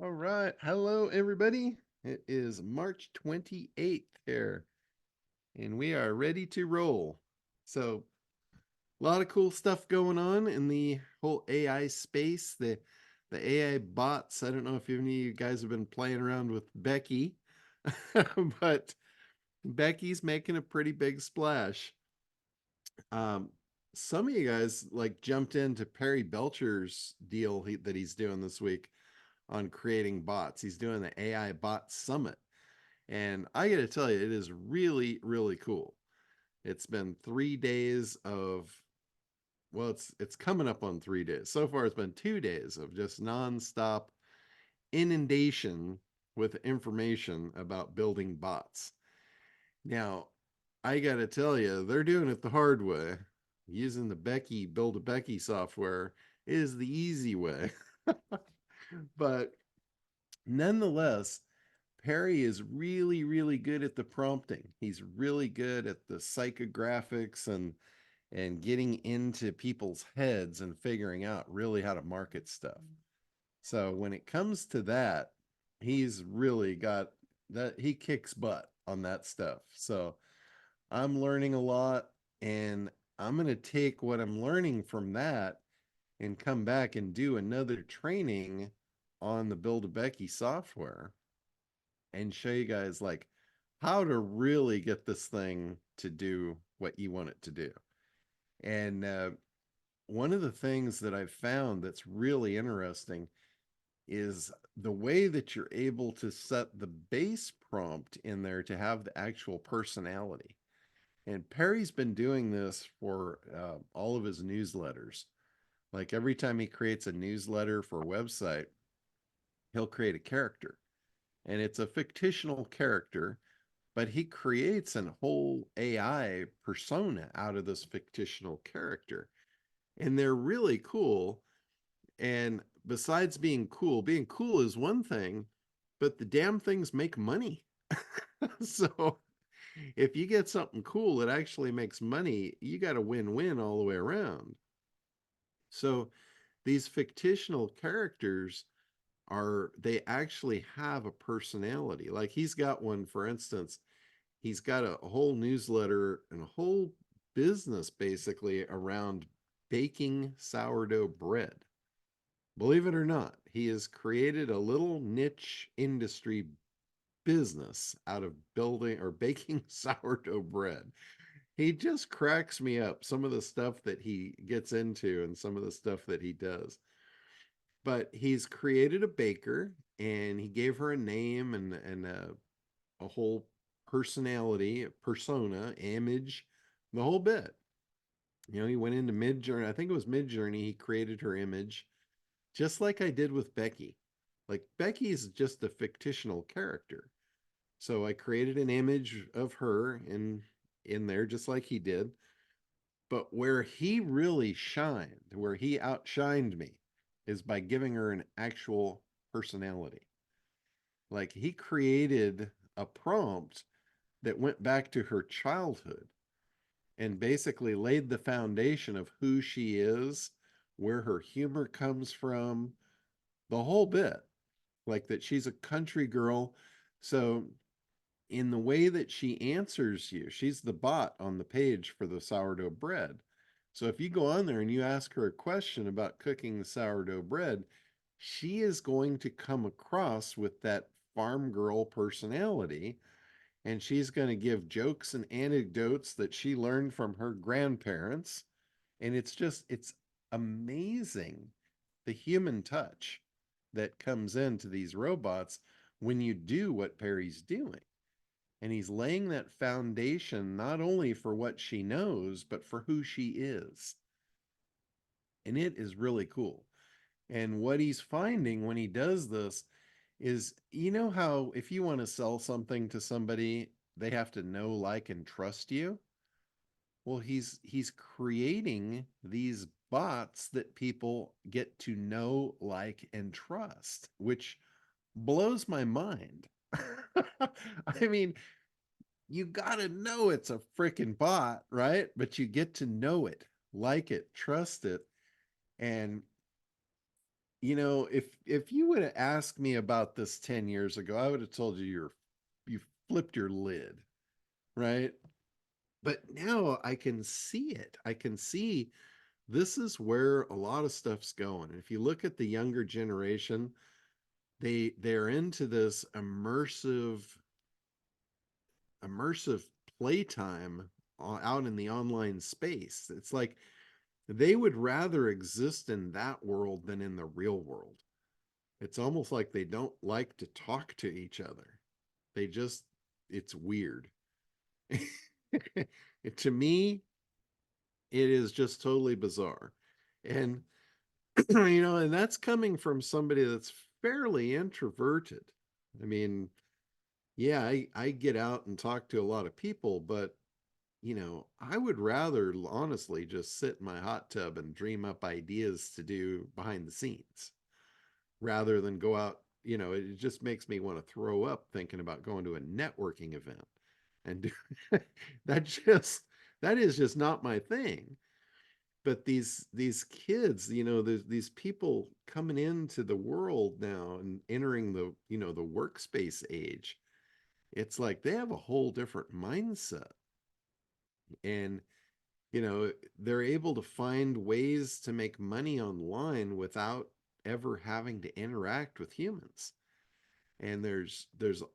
All right. Hello, everybody. It is March 28th here, and we are ready to roll. So, a lot of cool stuff going on in the whole AI space. The AI bots. I don't know if any of you guys have been playing around with Becky, but Becky's making a pretty big splash. Um, some of you guys like jumped into Perry Belcher's deal that he's doing this week on creating bots. He's doing the AI Bot Summit. And I got to tell you, it is really, really cool. It's been 3 days of, well, it's coming up on 3 days. So far, it's been 2 days of just nonstop inundation with information about building bots. Now, I got to tell you, they're doing it the hard way. Using the Becky Build a Becky software is the easy way. But nonetheless, Perry is really, really good at the prompting. He's really good at the psychographics and getting into people's heads and figuring out really how to market stuff. So when it comes to that, he's really got that he kicks butt on that stuff. So I'm learning a lot, and I'm going to take what I'm learning from that and come back and do another training on the Build a Becky software and show you guys like how to really get this thing to do what you want it to do. And one of the things that I've found that's really interesting is the way that you're able to set the base prompt in there to have the actual personality. And Perry's been doing this for all of his newsletters. Like every time he creates a newsletter for a website, he'll create a character. And it's a fictional character, but he creates a whole AI persona out of this fictional character. And they're really cool. And besides being cool is one thing, but the damn things make money. So if you get something cool that actually makes money, you got a win-win all the way around. So these fictional characters they actually have a personality. Like he's got one, for instance, he's got a whole newsletter and a whole business basically around baking sourdough bread. Believe it or not, he has created a little niche industry business out of building or baking sourdough bread. He just cracks me up, some of the stuff that he gets into and some of the stuff that he does. But he's created a baker, and he gave her a name and a whole personality, persona, image, the whole bit. You know, he went into Mid Journey. I think it was Mid Journey. He created her image, just like I did with Becky. Like Becky is just a fictional character. So I created an image of her in there, just like he did. But where he really shined, where he outshined me, is by giving her an actual personality. Like he created a prompt that went back to her childhood and basically laid the foundation of who she is, where her humor comes from, the whole bit. Like that she's a country girl. So, in the way that she answers you, she's the bot on the page for the sourdough bread. So, if you go on there and you ask her a question about cooking the sourdough bread, she is going to come across with that farm girl personality, and she's going to give jokes and anecdotes that she learned from her grandparents. And it's amazing the human touch that comes into these robots when you do what Perry's doing. And he's laying that foundation not only for what she knows, but for who she is. And it is really cool. And what he's finding when he does this is, you know how if you want to sell something to somebody, they have to know, like, and trust you? Well, he's creating these bots that people get to know, like, and trust, which blows my mind. I mean, you got to know it's a freaking bot, right? But you get to know it, like it, trust it. And if you would have asked me about this 10 years ago, I would have told you you flipped your lid, right? But now I can see it. I can see this is where a lot of stuff's going. And if you look at the younger generation, they're into this immersive playtime out in the online space. It's like they would rather exist in that world than in the real world. It's almost like they don't like to talk to each other. They just, it's weird. To me, it is just totally bizarre. And, and that's coming from somebody that's fairly introverted. I mean, yeah, I get out and talk to a lot of people, but, I would rather honestly just sit in my hot tub and dream up ideas to do behind the scenes rather than go out. It just makes me want to throw up thinking about going to a networking event and do that. That is just not my thing. But these kids, there's these people coming into the world now and entering the workspace age. It's like they have a whole different mindset, and they're able to find ways to make money online without ever having to interact with humans. And there's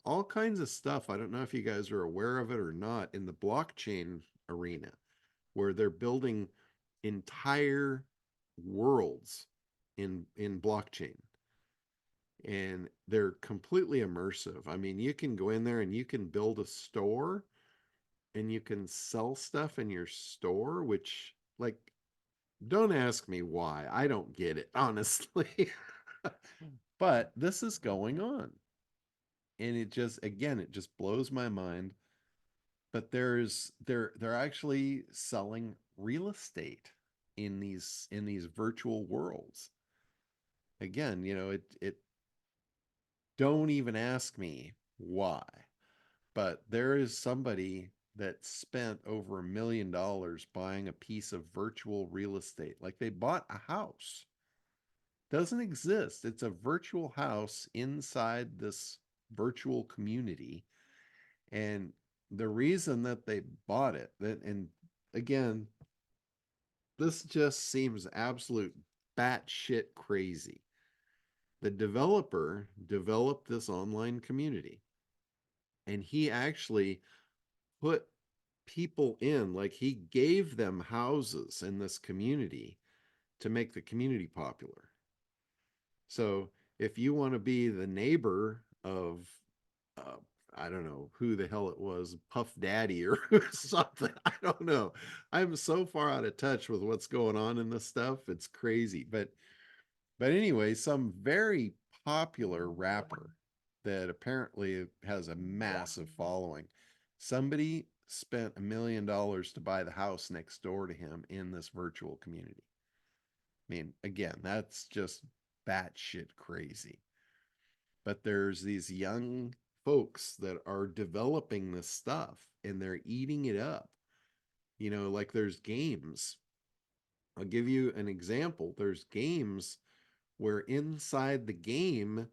all kinds of stuff. I don't know if you guys are aware of it or not in the blockchain arena, where they're building entire worlds in blockchain, and they're completely immersive. I mean, you can go in there and you can build a store and you can sell stuff in your store, which, like, don't ask me why. I don't get it, honestly. But this is going on. And it just, again, it just blows my mind. But they're actually selling real estate in these virtual worlds. Again, it don't even ask me why. But there is somebody that spent over $1 million buying a piece of virtual real estate. Like they bought a house. Doesn't exist. It's a virtual house inside this virtual community. And the reason that they bought it, and again, this just seems absolute batshit crazy. The developer developed this online community, and he actually put people in, like he gave them houses in this community to make the community popular. So if you want to be the neighbor of, uh, I don't know who the hell it was, Puff Daddy or something, I don't know. I'm so far out of touch with what's going on in this stuff. It's crazy. But anyway, some very popular rapper that apparently has a massive following. Somebody spent $1 million to buy the house next door to him in this virtual community. I mean, again, that's just batshit crazy. But there's these young folks that are developing this stuff and they're eating it up. Like there's games. I'll give you an example. There's games where inside the game,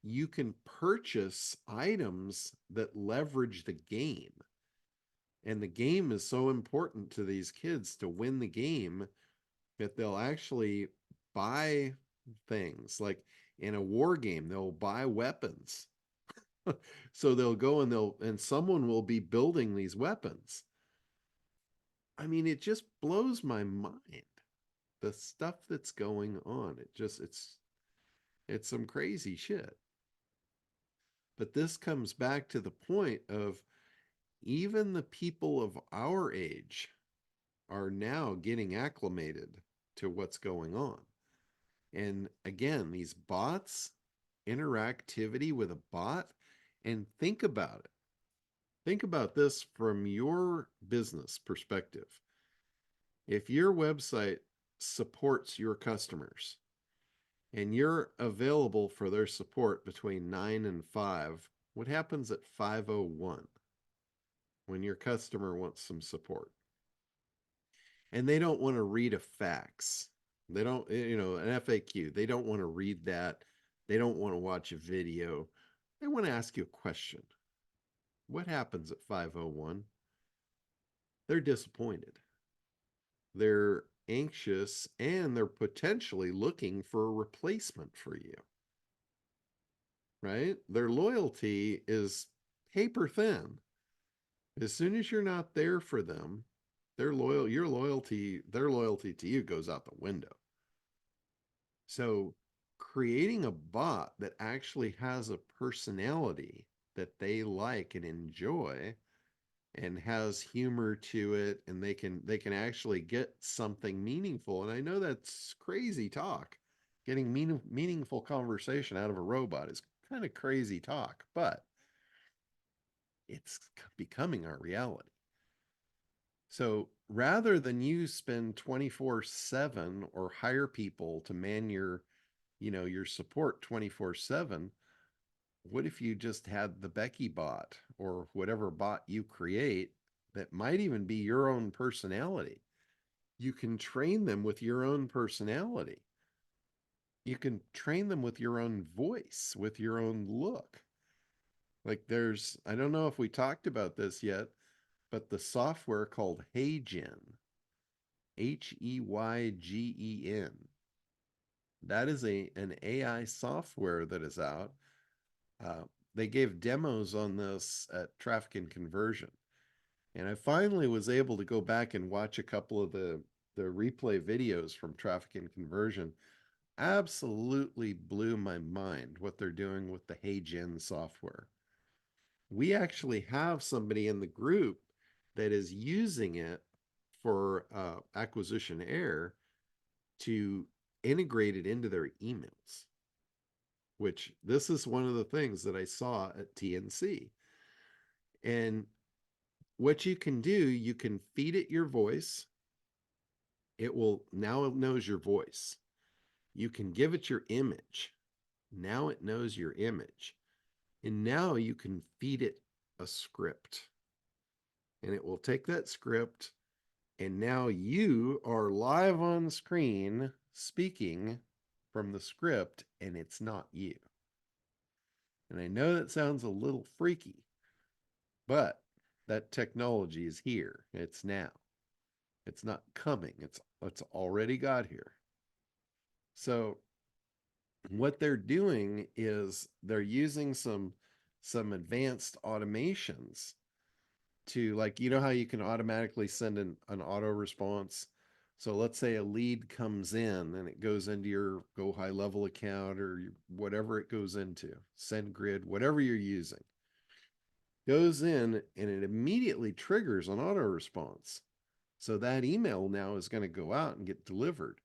you can purchase items that leverage the game. And the game is so important to these kids to win the game that they'll actually buy things. Like in a war game, they'll buy weapons. So they'll go and someone will be building these weapons. I mean, it just blows my mind. The stuff that's going on. It's some crazy shit. But this comes back to the point of even the people of our age are now getting acclimated to what's going on. And again, these bots, interactivity with a bot, and think about it. Think about this from your business perspective. If your website supports your customers and you're available for their support between 9 and 5, what happens at 5:01 when your customer wants some support? And they don't want to read a fax. They don't, an FAQ. They don't want to read that. They don't want to watch a video. They want to ask you a question. What happens at 5:01? They're disappointed. They're anxious and they're potentially looking for a replacement for you, right? Their loyalty is paper thin. As soon as you're not there for them, their loyalty to you goes out the window. So creating a bot that actually has a personality that they like and enjoy and has humor to it, and they can actually get something meaningful. And I know that's crazy talk. Getting meaningful conversation out of a robot is kind of crazy talk, but it's becoming our reality. So rather than you spend 24/7 or hire people to man your support 24/7, what if you just had the Becky bot or whatever bot you create that might even be your own personality? You can train them with your own personality. You can train them with your own voice, with your own look. Like I don't know if we talked about this yet, but the software called HeyGen, HeyGen, that is an AI software that is out. Uh, they gave demos on this at Traffic and Conversion. And I finally was able to go back and watch a couple of the replay videos from Traffic and Conversion. Absolutely blew my mind what they're doing with the HeyGen software. We actually have somebody in the group that is using it for acquisition air to integrate it into their emails, which this is one of the things that I saw at TNC. And what you can do, you can feed it your voice. Now it knows your voice. You can give it your image. Now it knows your image. And now you can feed it a script. And it will take that script, and now you are live on screen speaking from the script, and it's not you. And I know that sounds a little freaky, but that technology is here. It's now. It's not coming. It's already got here. So what they're doing is they're using some advanced automations to, like, how you can automatically send an auto response. So let's say a lead comes in and it goes into your Go High Level account or whatever it goes into, SendGrid, whatever you're using, goes in and it immediately triggers an auto response. So that email now is going to go out and get delivered.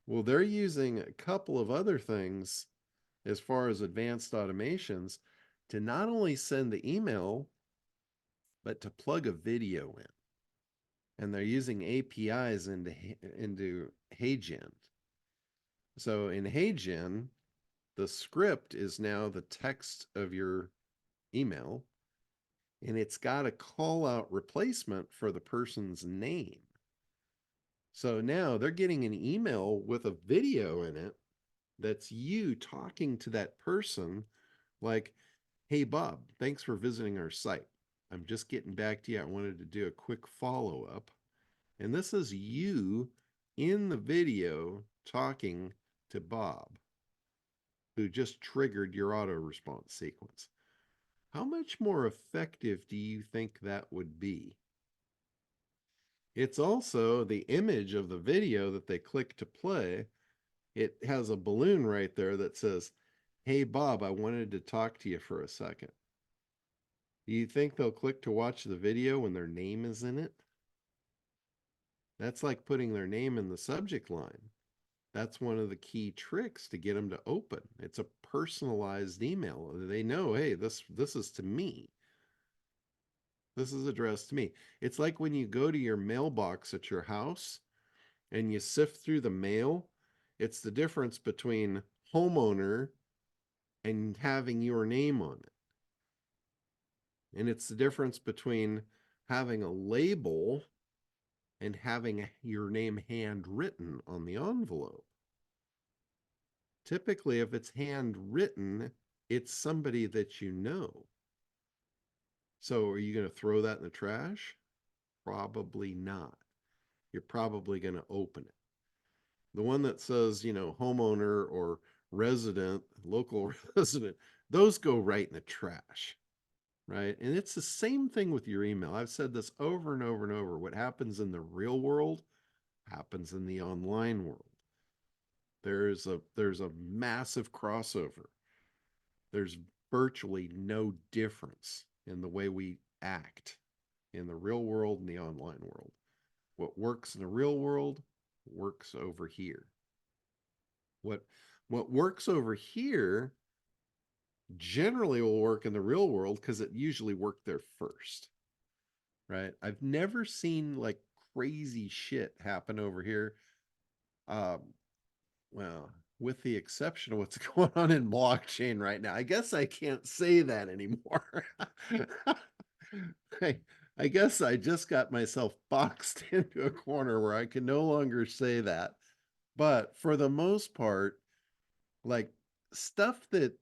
Well, they're using a couple of other things as far as advanced automations to not only send the email, but to plug a video in. And they're using APIs into HeyGen. So in HeyGen, the script is now the text of your email, and it's got a call out replacement for the person's name. So now they're getting an email with a video in it that's you talking to that person, like, hey, Bob, thanks for visiting our site. I'm just getting back to you. I wanted to do a quick follow up. And this is you in the video talking to Bob, who just triggered your auto response sequence. How much more effective do you think that would be? It's also the image of the video that they click to play. It has a balloon right there that says, hey, Bob, I wanted to talk to you for a second. Do you think they'll click to watch the video when their name is in it? That's like putting their name in the subject line. That's one of the key tricks to get them to open. It's a personalized email. They know, hey, this is to me. This is addressed to me. It's like when you go to your mailbox at your house and you sift through the mail. It's the difference between homeowner and having your name on it. And it's the difference between having a label and having your name handwritten on the envelope. Typically, if it's handwritten, it's somebody that you know. So are you going to throw that in the trash? Probably not. You're probably going to open it. The one that says, homeowner or resident, local resident, those go right in the trash, right? And it's the same thing with your email. I've said this over and over and over. What happens in the real world happens in the online world. There's a massive crossover. There's virtually no difference in the way we act in the real world and the online world. What works in the real world works over here. What what works over here generally will work in the real world because it usually worked there first, right? I've never seen like crazy shit happen over here. Um, well, with the exception of what's going on in blockchain right now. I guess I can't say that anymore. I, I guess I just got myself boxed into a corner where I can no longer say that. But for the most part, like stuff that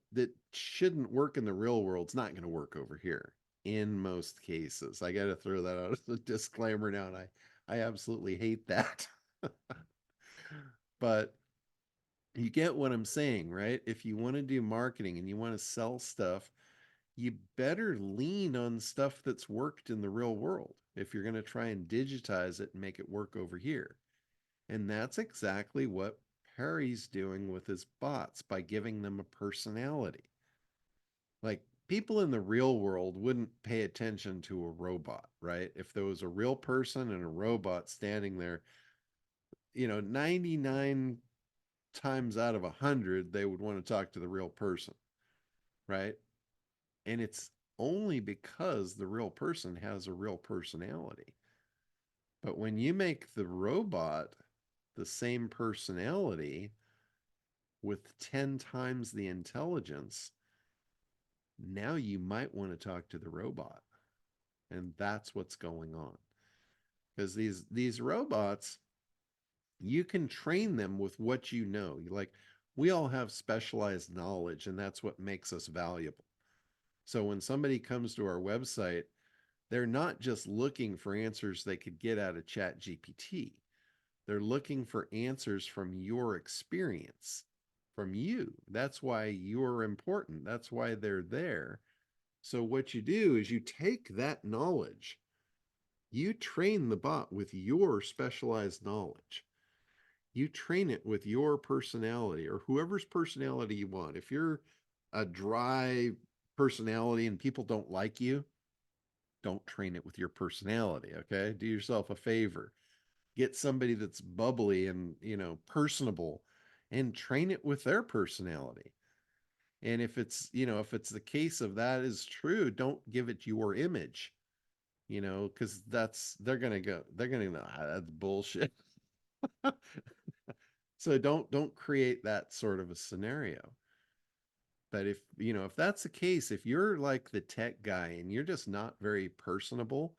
shouldn't work in the real world's not going to work over here in most cases. I got to throw that out as a disclaimer now, and I absolutely hate that. But you get what I'm saying, right? If you want to do marketing and you want to sell stuff, you better lean on stuff that's worked in the real world if you're going to try and digitize it and make it work over here. And that's exactly what Perry's doing with his bots by giving them a personality. Like people in the real world wouldn't pay attention to a robot, right? If there was a real person and a robot standing there, 99 times out of 100, they would want to talk to the real person, right? And it's only because the real person has a real personality. But when you make the robot the same personality with 10 times the intelligence, now you might want to talk to the robot. And that's what's going on. Because these robots, you can train them with what you know. Like we all have specialized knowledge, and that's what makes us valuable. So when somebody comes to our website, they're not just looking for answers they could get out of Chat GPT. They're looking for answers from your experience, from you. That's why you're important. That's why they're there. So what you do is you take that knowledge, you train the bot with your specialized knowledge. You train it with your personality or whoever's personality you want. If you're a dry personality and people don't like you, don't train it with your personality, okay? Do yourself a favor. Get somebody that's bubbly and, personable and train it with their personality. And if it's the case of that is true, don't give it your image, because they're gonna go, that's bullshit. So don't create that sort of a scenario. But if that's the case, if you're like the tech guy and you're just not very personable,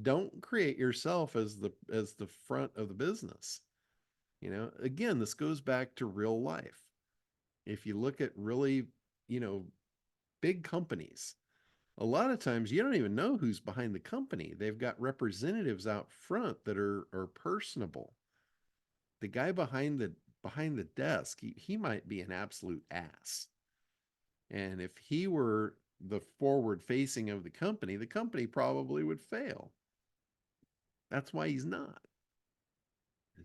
don't create yourself as the front of the business. Again, this goes back to real life. If you look at really, you know, big companies, a lot of times you don't even know who's behind the company. They've got representatives out front that are personable. The guy behind the desk, he might be an absolute ass. And if he were the forward facing of the company probably would fail. That's why he's not.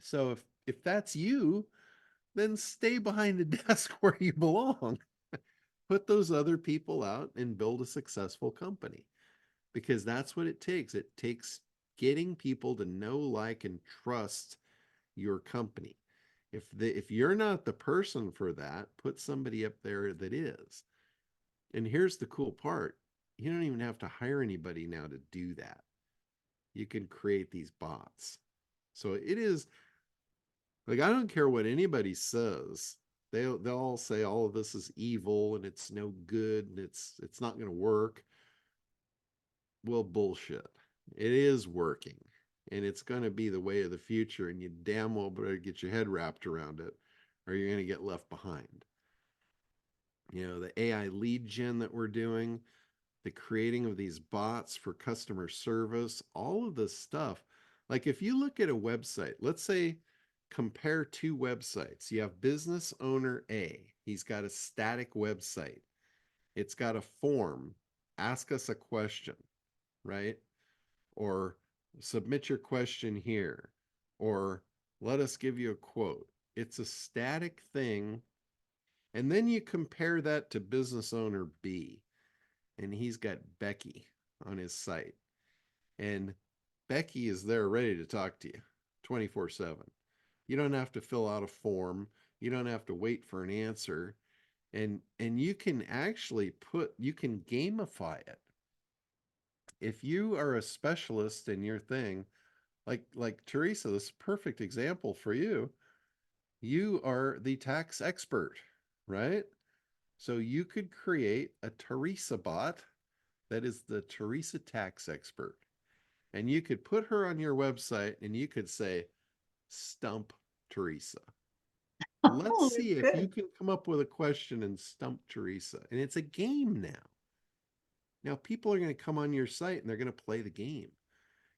So if that's you, then stay behind the desk where you belong. Put those other people out and build a successful company because that's what it takes. It takes getting people to know, like, and trust your company. If you're not the person for that, put somebody up there that is. And here's the cool part. You don't even have to hire anybody now to do that. You can create these bots. So it is like I don't care what anybody says. They'll all say all of this is evil and it's no good and it's not going to work. Well, bullshit. It is working. and it's going to be the way of the future, and you damn well better get your head wrapped around it, or you're going to get left behind. The AI lead gen that we're doing, the creating of these bots for customer service, all of this stuff. Like if you look at a website, let's say compare two websites. You have business owner A. He's got a static website. It's got a form. Ask us a question, right? Or submit your question here. Or let us give you a quote. It's a static thing. And then you compare that to business owner B, and he's got Becky on his site. And Becky is there ready to talk to you 24/7. You don't have to fill out a form. You don't have to wait for an answer. And you can actually you can gamify it. If you are a specialist in your thing, like Teresa, this is a perfect example for you. You are the tax expert, right? So you could create a Teresa bot that is the Teresa tax expert. And you could put her on your website and you could say, stump Teresa. Let's Oh, see if you good. can come up with a question and stump Teresa. And it's a game now. Now, people are going to come on your site and they're going to play the game.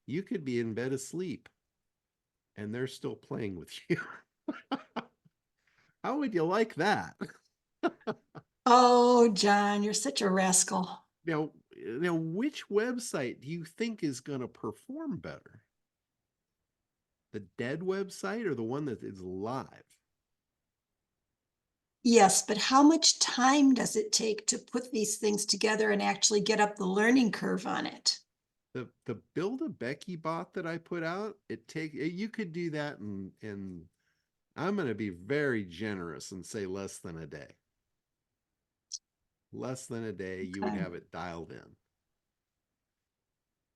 You could be in bed asleep and they're still playing with you. How would you like that? Oh, John, you're such a rascal. Now, which website do you think is going to perform better? The dead website or the one that is live? Yes, but how much time does it take to put these things together and actually get up the learning curve on it? The build a Becky bot that I put out, you could do that in I'm going to be very generous and say less than a day. Less than a day, you would Okay. have it dialed in.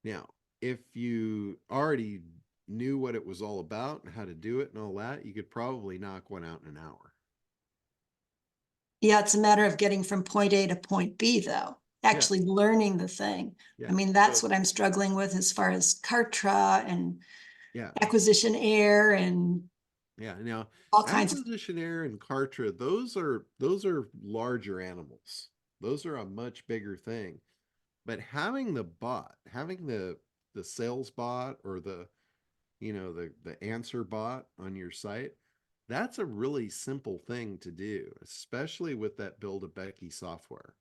Now, if you already knew what it was all about and how to do it and all that, you could probably knock one out in an hour. Yeah, it's a matter of getting from point A to point B, though, Yeah, actually learning the thing. I yeah. mean, that's So, what I'm struggling with as far as Kartra and yeah, acquisition air and yeah. Now, all kinds of. acquisition and Kartra, those are larger animals. Those are a much bigger thing. But having the bot, having the sales bot or the answer bot on your site, that's a really simple thing to do, especially with that Build a Becky software.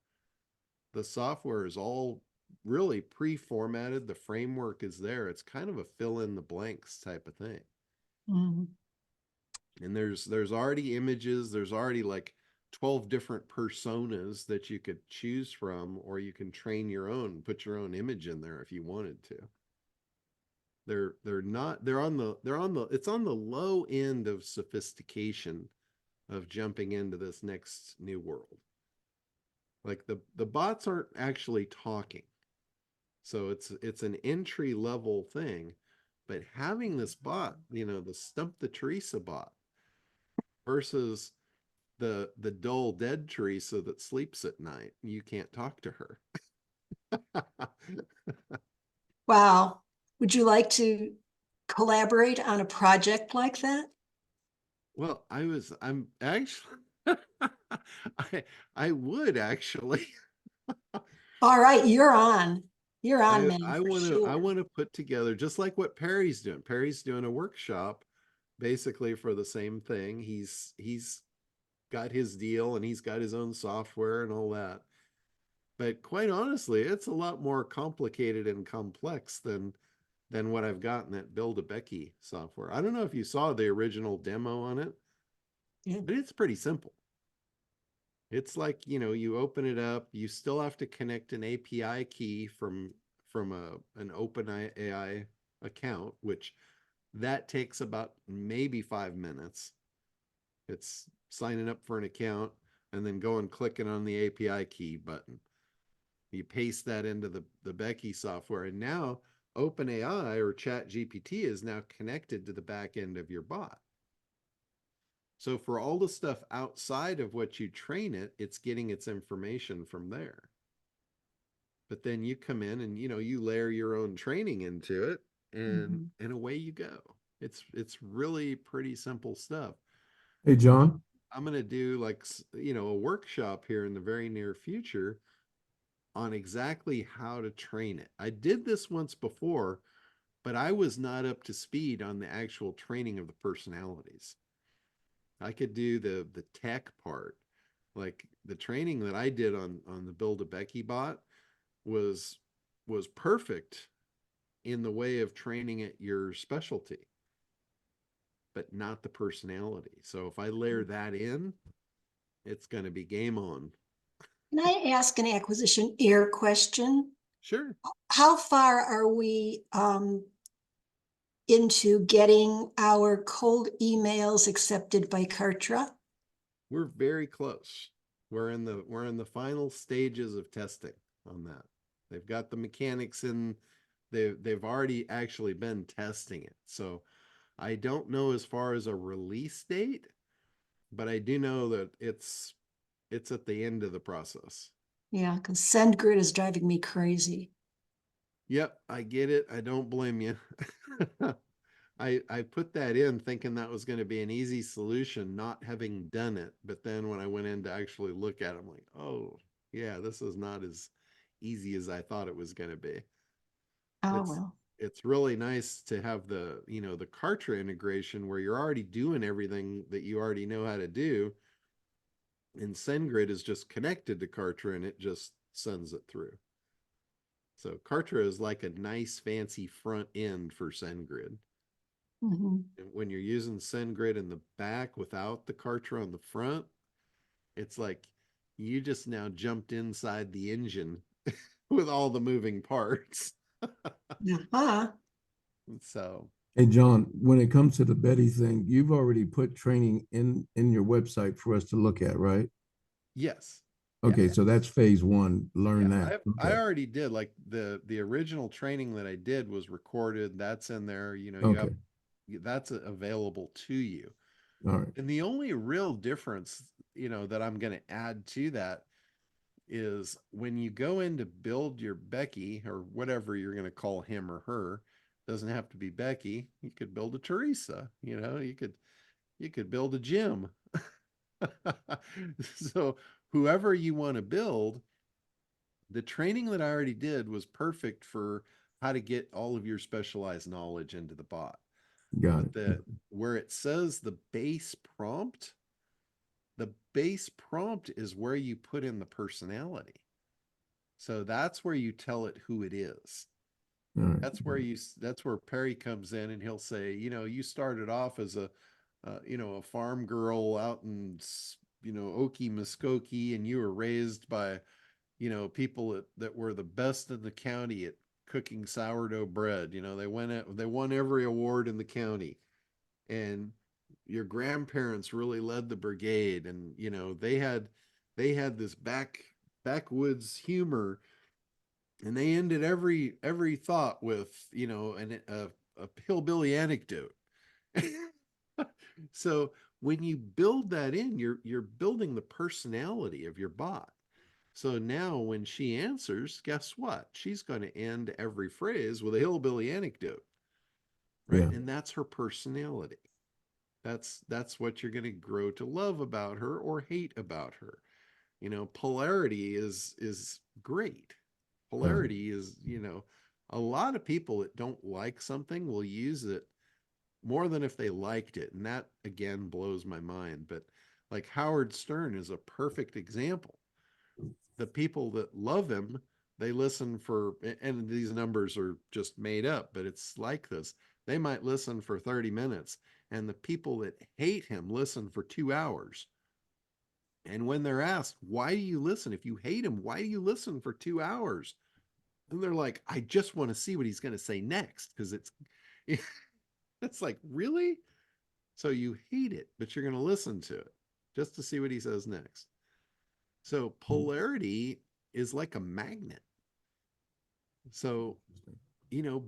The software is all really pre-formatted. The framework is there. It's kind of a fill in the blanks type of thing. Mm. And there's already images, there's already like 12 different personas that you could choose from, or you can train your own, put your own image in there if you wanted to. They're not they're on the it's on the low end of sophistication of jumping into this next new world. Like the bots aren't actually talking. So it's an entry level thing. But having this bot, the Stump the Teresa bot versus the dull dead Teresa that sleeps at night, you can't talk to her. Wow. Would you like to collaborate on a project like that? Well, I'm actually I I would actually. All right, you're on. You're on, I man, I for want to I sure. want to put together just like what Perry's doing. Perry's doing a workshop basically for the same thing. He's got his deal and he's got his own software and all that. But quite honestly, it's a lot more complicated and complex than what I've got in that Build a Becky software. I don't know if you saw the original demo on it, Yeah. but it's pretty simple. It's like, you open it up, you still have to connect an API key from an open AI account, which that takes about maybe 5 minutes. It's signing up for an account and then going clicking on the API key button. You paste that into the Becky software, and now OpenAI or ChatGPT is now connected to the back end of your bot. So for all the stuff outside of what you train it, it's getting its information from there. But then you come in and you layer your own training into it, Mhm. and away you go. It's really pretty simple stuff. Hey, I'm John. I'm gonna do like a workshop here in the very near future on exactly how to train it. I did this once before, but I was not up to speed on the actual training of the personalities. I could do the tech part. Like the training that I did on the Build a Becky bot was was perfect in the way of training it your specialty, but not the personality. So if I layer that in, it's going to be game on. Can I ask an acquisition error question? Sure. How far are we into getting our cold emails accepted by Kartra? We're very close. We're in the final stages of testing on that. They've got the mechanics in. They've already actually been testing it. So I don't know as far as a release date, but I do know that it's at the end of the process. Yeah, because SendGrid is driving me crazy. Yep, I get it. I don't blame you. I put that in thinking that was going to be an easy solution, not having done it. But then when I went in to actually look at it, I'm like, oh, yeah, this is not as easy as I thought it was going to be. Oh, It's well. it's really nice to have the Kartra integration where you're already doing everything that you already know how to do, and SendGrid is just connected to Kartra and it just sends it through. So Kartra is like a nice fancy front end for SendGrid. Mhm. And when you're using SendGrid in the back without the Kartra on the front, it's like you just now jumped inside the engine with all the moving parts. Uh-huh. So Hey, John, when it comes to the Betty thing, you've already put training in your website for us to look at, right? yes, yeah, Okay, so that's phase one. Learn yeah. that. I Okay. already did like the original training that I did was recorded. That's in there. You have Okay. that's available to you. All right. And the only real difference, that I'm going to add to that is when you go in to build your Becky or whatever you're going to call him or her, doesn't have to be Becky. You could build a Teresa, you could build a Jim. So whoever you want to build, the training that I already did was perfect for how to get all of your specialized knowledge into the bot. Got But it. the where it says the base prompt is where you put in the personality. So that's where you tell it who it is. All right. That's where Perry comes in and he'll say, you started off as a farm girl out in Okie Muskogee, and you were raised by people that were the best in the county at cooking sourdough bread. They won every award in the county, and your grandparents really led the brigade, and they had this backwoods humor, and they ended every thought with a hillbilly anecdote. So when you build that in, you're building the personality of your bot. So now when she answers, guess what? She's going to end every phrase with a hillbilly anecdote, right? Yeah. And that's her personality. That's what you're going to grow to love about her or hate about her. Polarity is great. Right. Polarity is, a lot of people that don't like something will use it more than if they liked it. And that again blows my mind. But like Howard Stern is a perfect example. The people that love him, they listen for, and these numbers are just made up, but it's like this. They might listen for 30 minutes, and the people that hate him listen for 2 hours. And when they're asked, why do you listen? If you hate him, why do you listen for 2 hours? And they're like, I just want to see what he's going to say next. Because it's like, really? So you hate it, but you're going to listen to it just to see what he says next. So polarity is like a magnet. So,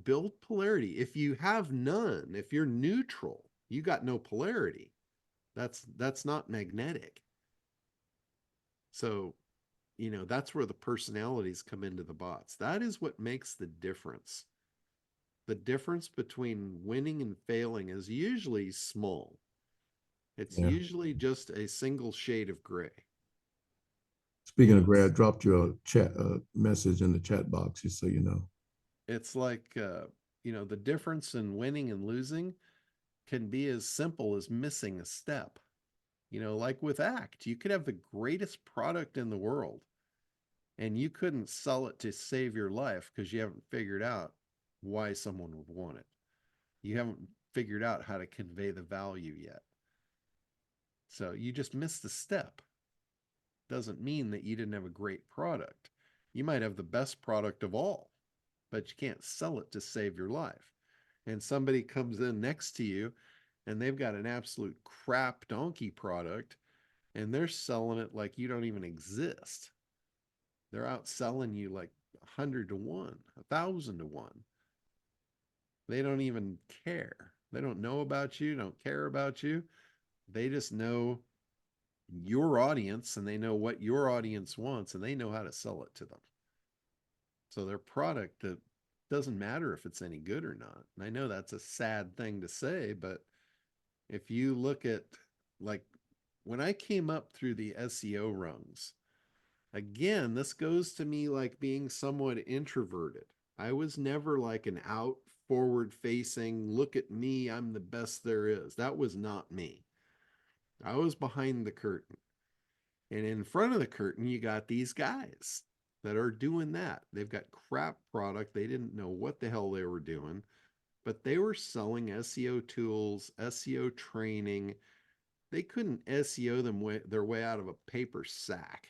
build polarity. If you have none, if you're neutral, you got no polarity. That's not magnetic. So, that's where the personalities come into the bots. That is what makes the difference. the difference between winning and failing is usually small. It's Yeah. usually just a single shade of gray. Speaking of And Brad, dropped you a chat message in the chat box, just so you know. it's like, the difference in winning and losing can be as simple as missing a step. Like with ACT, you could have the greatest product in the world and you couldn't sell it to save your life because you haven't figured out why someone would want it. You haven't figured out how to convey the value yet. So you just missed a step. Doesn't mean that you didn't have a great product. You might have the best product of all, but you can't sell it to save your life. And somebody comes in next to you and they've got an absolute crap donkey product and they're selling it like you don't even exist. They're outselling you like 100 to 1, 1,000 to 1. They don't even care. They don't know about you, don't care about you. They just know your audience and they know what your audience wants and they know how to sell it to them. So their product, that doesn't matter if it's any good or not. And I know that's a sad thing to say, but if you look at, like, when I came up through the SEO rungs, again, this goes to me like being somewhat introverted. I was never like an out forward facing, look at me, I'm the best there is. That was not me. I was behind the curtain. And in front of the curtain, you got these guys that are doing that. They've got crap product. They didn't know what the hell they were doing, but they were selling SEO tools, SEO training. They couldn't SEO their way out of a paper sack,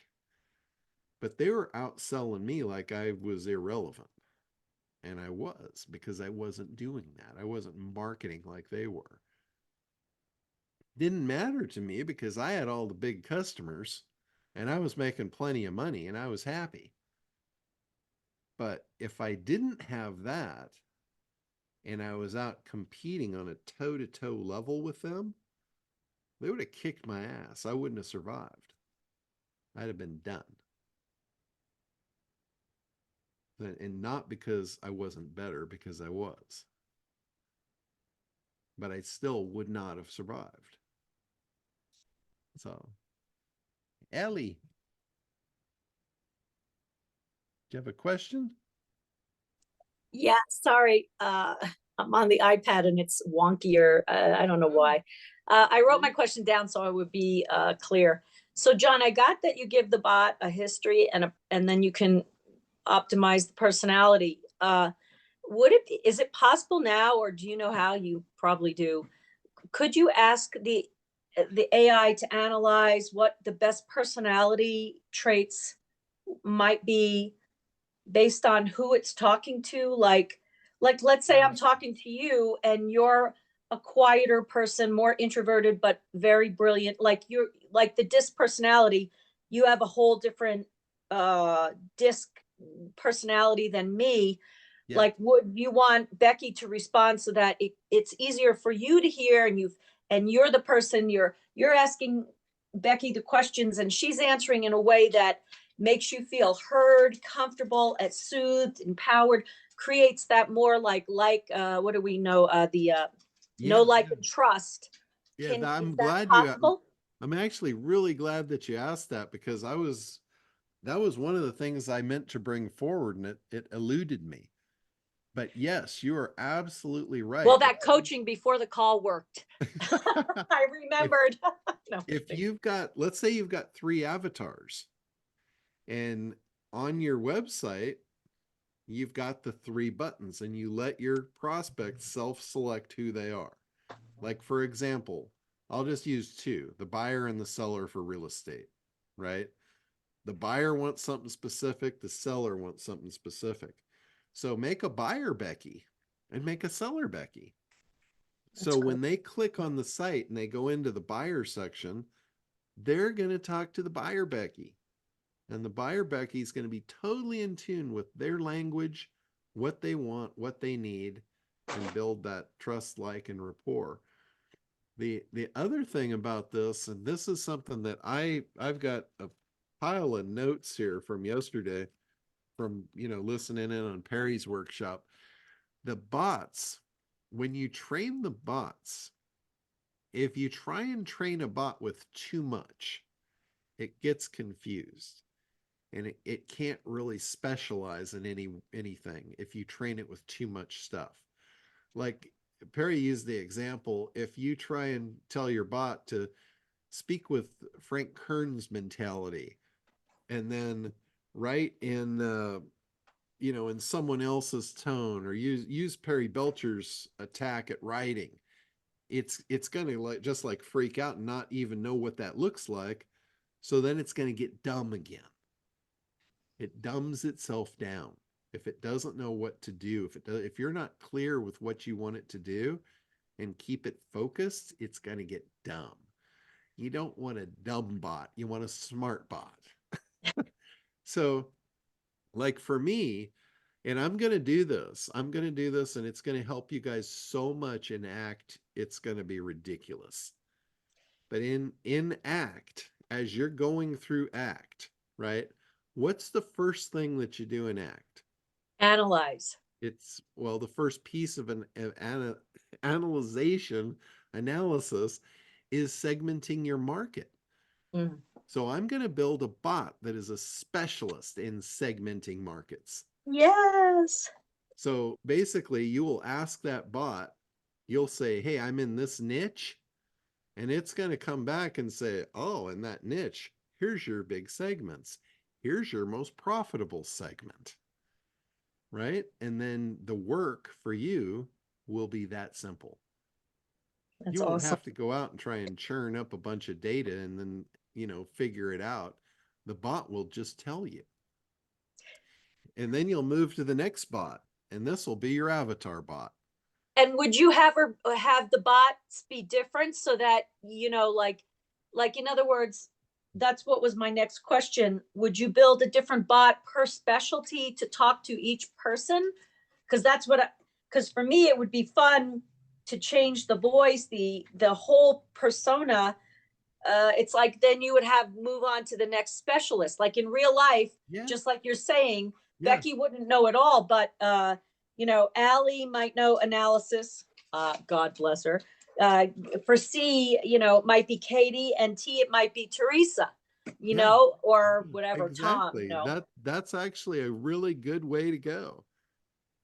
but they were outselling me like I was irrelevant. And I was, because I wasn't doing that. I wasn't marketing like they were. Didn't matter to me because I had all the big customers and I was making plenty of money and I was happy. But if I didn't have that and I was out competing on a toe-to-toe level with them, they would have kicked my ass. I wouldn't have survived. I'd have been done. And not because I wasn't better, because I was. But I still would not have survived. So, Ellie, do you have a question? Yeah, sorry. I'm on the iPad and it's wonkier. I don't know why. I wrote my question down so I would be clear. So, John, I got that you give the bot a history and then you can optimize the personality. Is it possible now, or do you know how? You probably do. Could you ask the AI to analyze what the best personality traits might be based on who it's talking to? Like let's say I'm talking to you and you're a quieter person, more introverted but very brilliant. Like you're like the disc personality, you have a whole different disc personality than me. Yeah. Like, would you want Becky to respond so that it's easier for you to hear, and you're the person, you're asking Becky the questions and she's answering in a way that makes you feel heard, comfortable, soothed, empowered, creates that more like what do we know? Know, like, and trust. Yeah, Is I'm that glad possible? I'm actually really glad that you asked that, because that was one of the things I meant to bring forward and it eluded me. But yes, you are absolutely right. Well, that coaching before the call worked. I if, remembered. No. if you've got, let's say you've got 3 avatars, and on your website, you've got the 3 buttons and you let your prospects self-select who they are. Like, for example, I'll just use 2, the buyer and the seller for real estate, right? The buyer wants something specific, the seller wants something specific. So make a buyer Becky and make a seller Becky. So when they click on the site and they go into the buyer section, they're going to talk to the buyer Becky. And the buyer Becky is going to be totally in tune with their language, what they want, what they need, and build that trust, like, and rapport. The other thing about this, and this is something that I've got a pile of notes here from yesterday, from listening in on Perry's workshop. the bots, when you train the bots, if you try and train a bot with too much, it gets confused and it can't really specialize in anything if you train it with too much stuff. Like Perry used the example, if you try and tell your bot to speak with Frank Kern's mentality and then write in in someone else's tone, or use Perry Belcher's attack at writing, it's going to just like freak out and not even know what that looks like. So then it's going to get dumb again. It dumbs itself down if it doesn't know what to do. If you're not clear with what you want it to do and keep it focused, it's going to get dumb. You don't want a dumb bot, you want a smart bot. So like for me, and I'm going to do this, and it's going to help you guys so much in ACT, it's going to be ridiculous. But in ACT, as you're going through ACT, right? What's the first thing that you do in ACT? Analyze. It's, well, the first piece of an analysis is segmenting your market. Mm. So I'm going to build a bot that is a specialist in segmenting markets. Yes. So basically, you will ask that bot, you'll say, hey, I'm in this niche. And it's going to come back and say, oh, in that niche, here's your big segments. Here's your most profitable segment. Right? And then the work for you will be that simple. That's You won't awesome. have to go out and try and churn up a bunch of data and then, figure it out. The bot will just tell you. And then you'll move to the next bot, and this will be your avatar bot. And would you have the bots be different so that, like in other words, that's what was my next question. Would you build a different bot per specialty to talk to each person? Because for me, it would be fun to change the voice, the whole persona. It's like then you would move on to the next specialist. Like in real life, Yeah. just like you're saying, Yeah. Becky wouldn't know it all, but Allie might know analysis. God bless her. For C, it might be Katie, and T, it might be Teresa, Yeah. or whatever, Exactly. Tom, That's actually a really good way to go.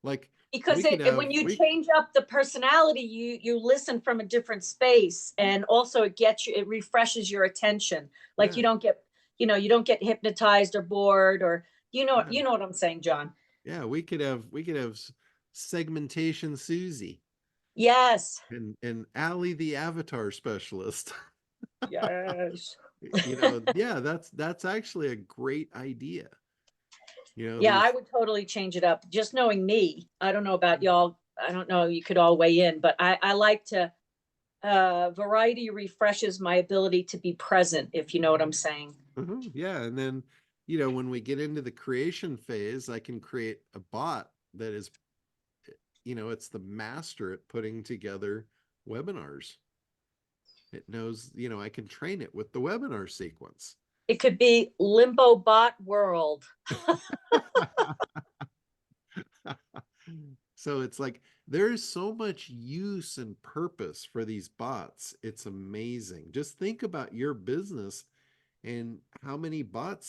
Like, because we could when you change up the personality, you listen from a different space, and also it refreshes your attention. Like Yeah. you don't get hypnotized or bored, or Yeah. you know what I'm saying, John. Yeah, we could have segmentation Susie Yes. and Allie the avatar specialist. Yes. Yeah, that's actually a great idea. Yeah, I would totally change it up. Just knowing me, I don't know about y'all. I don't know. You could all weigh in, but I like to. Variety refreshes my ability to be present, if you know what I'm saying. Yeah, and then when we get into the creation phase, I can create a bot that is, it's the master at putting together webinars. It knows, I can train it with the webinar sequence. It could be Limbo Bot World. So it's like there's so much use and purpose for these bots. It's amazing. Just think about your business and how many bot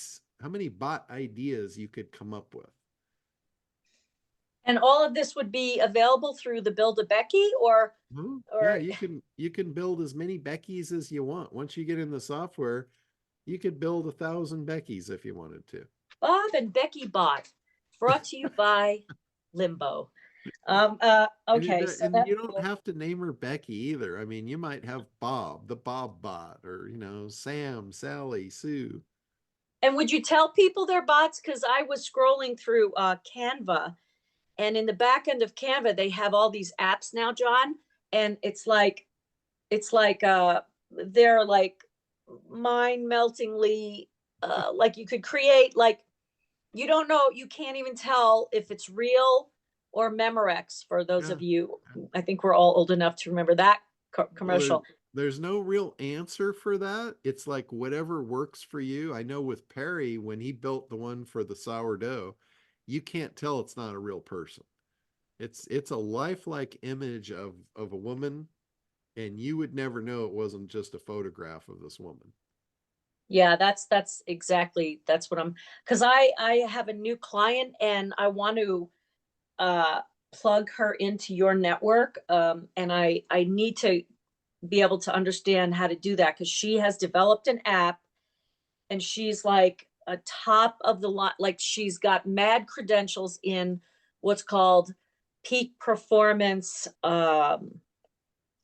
ideas you could come up with. And all of this would be available through the Build a Becky, or Yeah, you can build as many Beckys as you want. Once you get in the software, you could build 1,000 Beckys if you wanted to. Bob and Becky Bot, brought to you by Limbo. Okay, so and you don't have to name her Becky either. I mean, you might have Bob, the Bob bot, or Sam, Sally, Sue. And would you tell people they're bots? Because I was scrolling through Canva, and in the back end of Canva, they have all these apps now, John, and it's like they're like mind-meltingly like you could create, like, you don't know, you can't even tell if it's real or Memorex. For those of you, I think we're all old enough to remember that commercial. Well, there's no real answer for that. It's like whatever works for you. I know with Perry, when he built the one for the sourdough, you can't tell it's not a real person. It's a lifelike image of a woman, and you would never know it wasn't just a photograph of this woman. Yeah, that's exactly, that's what I'm, because I have a new client and I want to uh plug her into your network. And I need to be able to understand how to do that because she has developed an app and she's like a top of the line, like she's got mad credentials in what's called peak performance.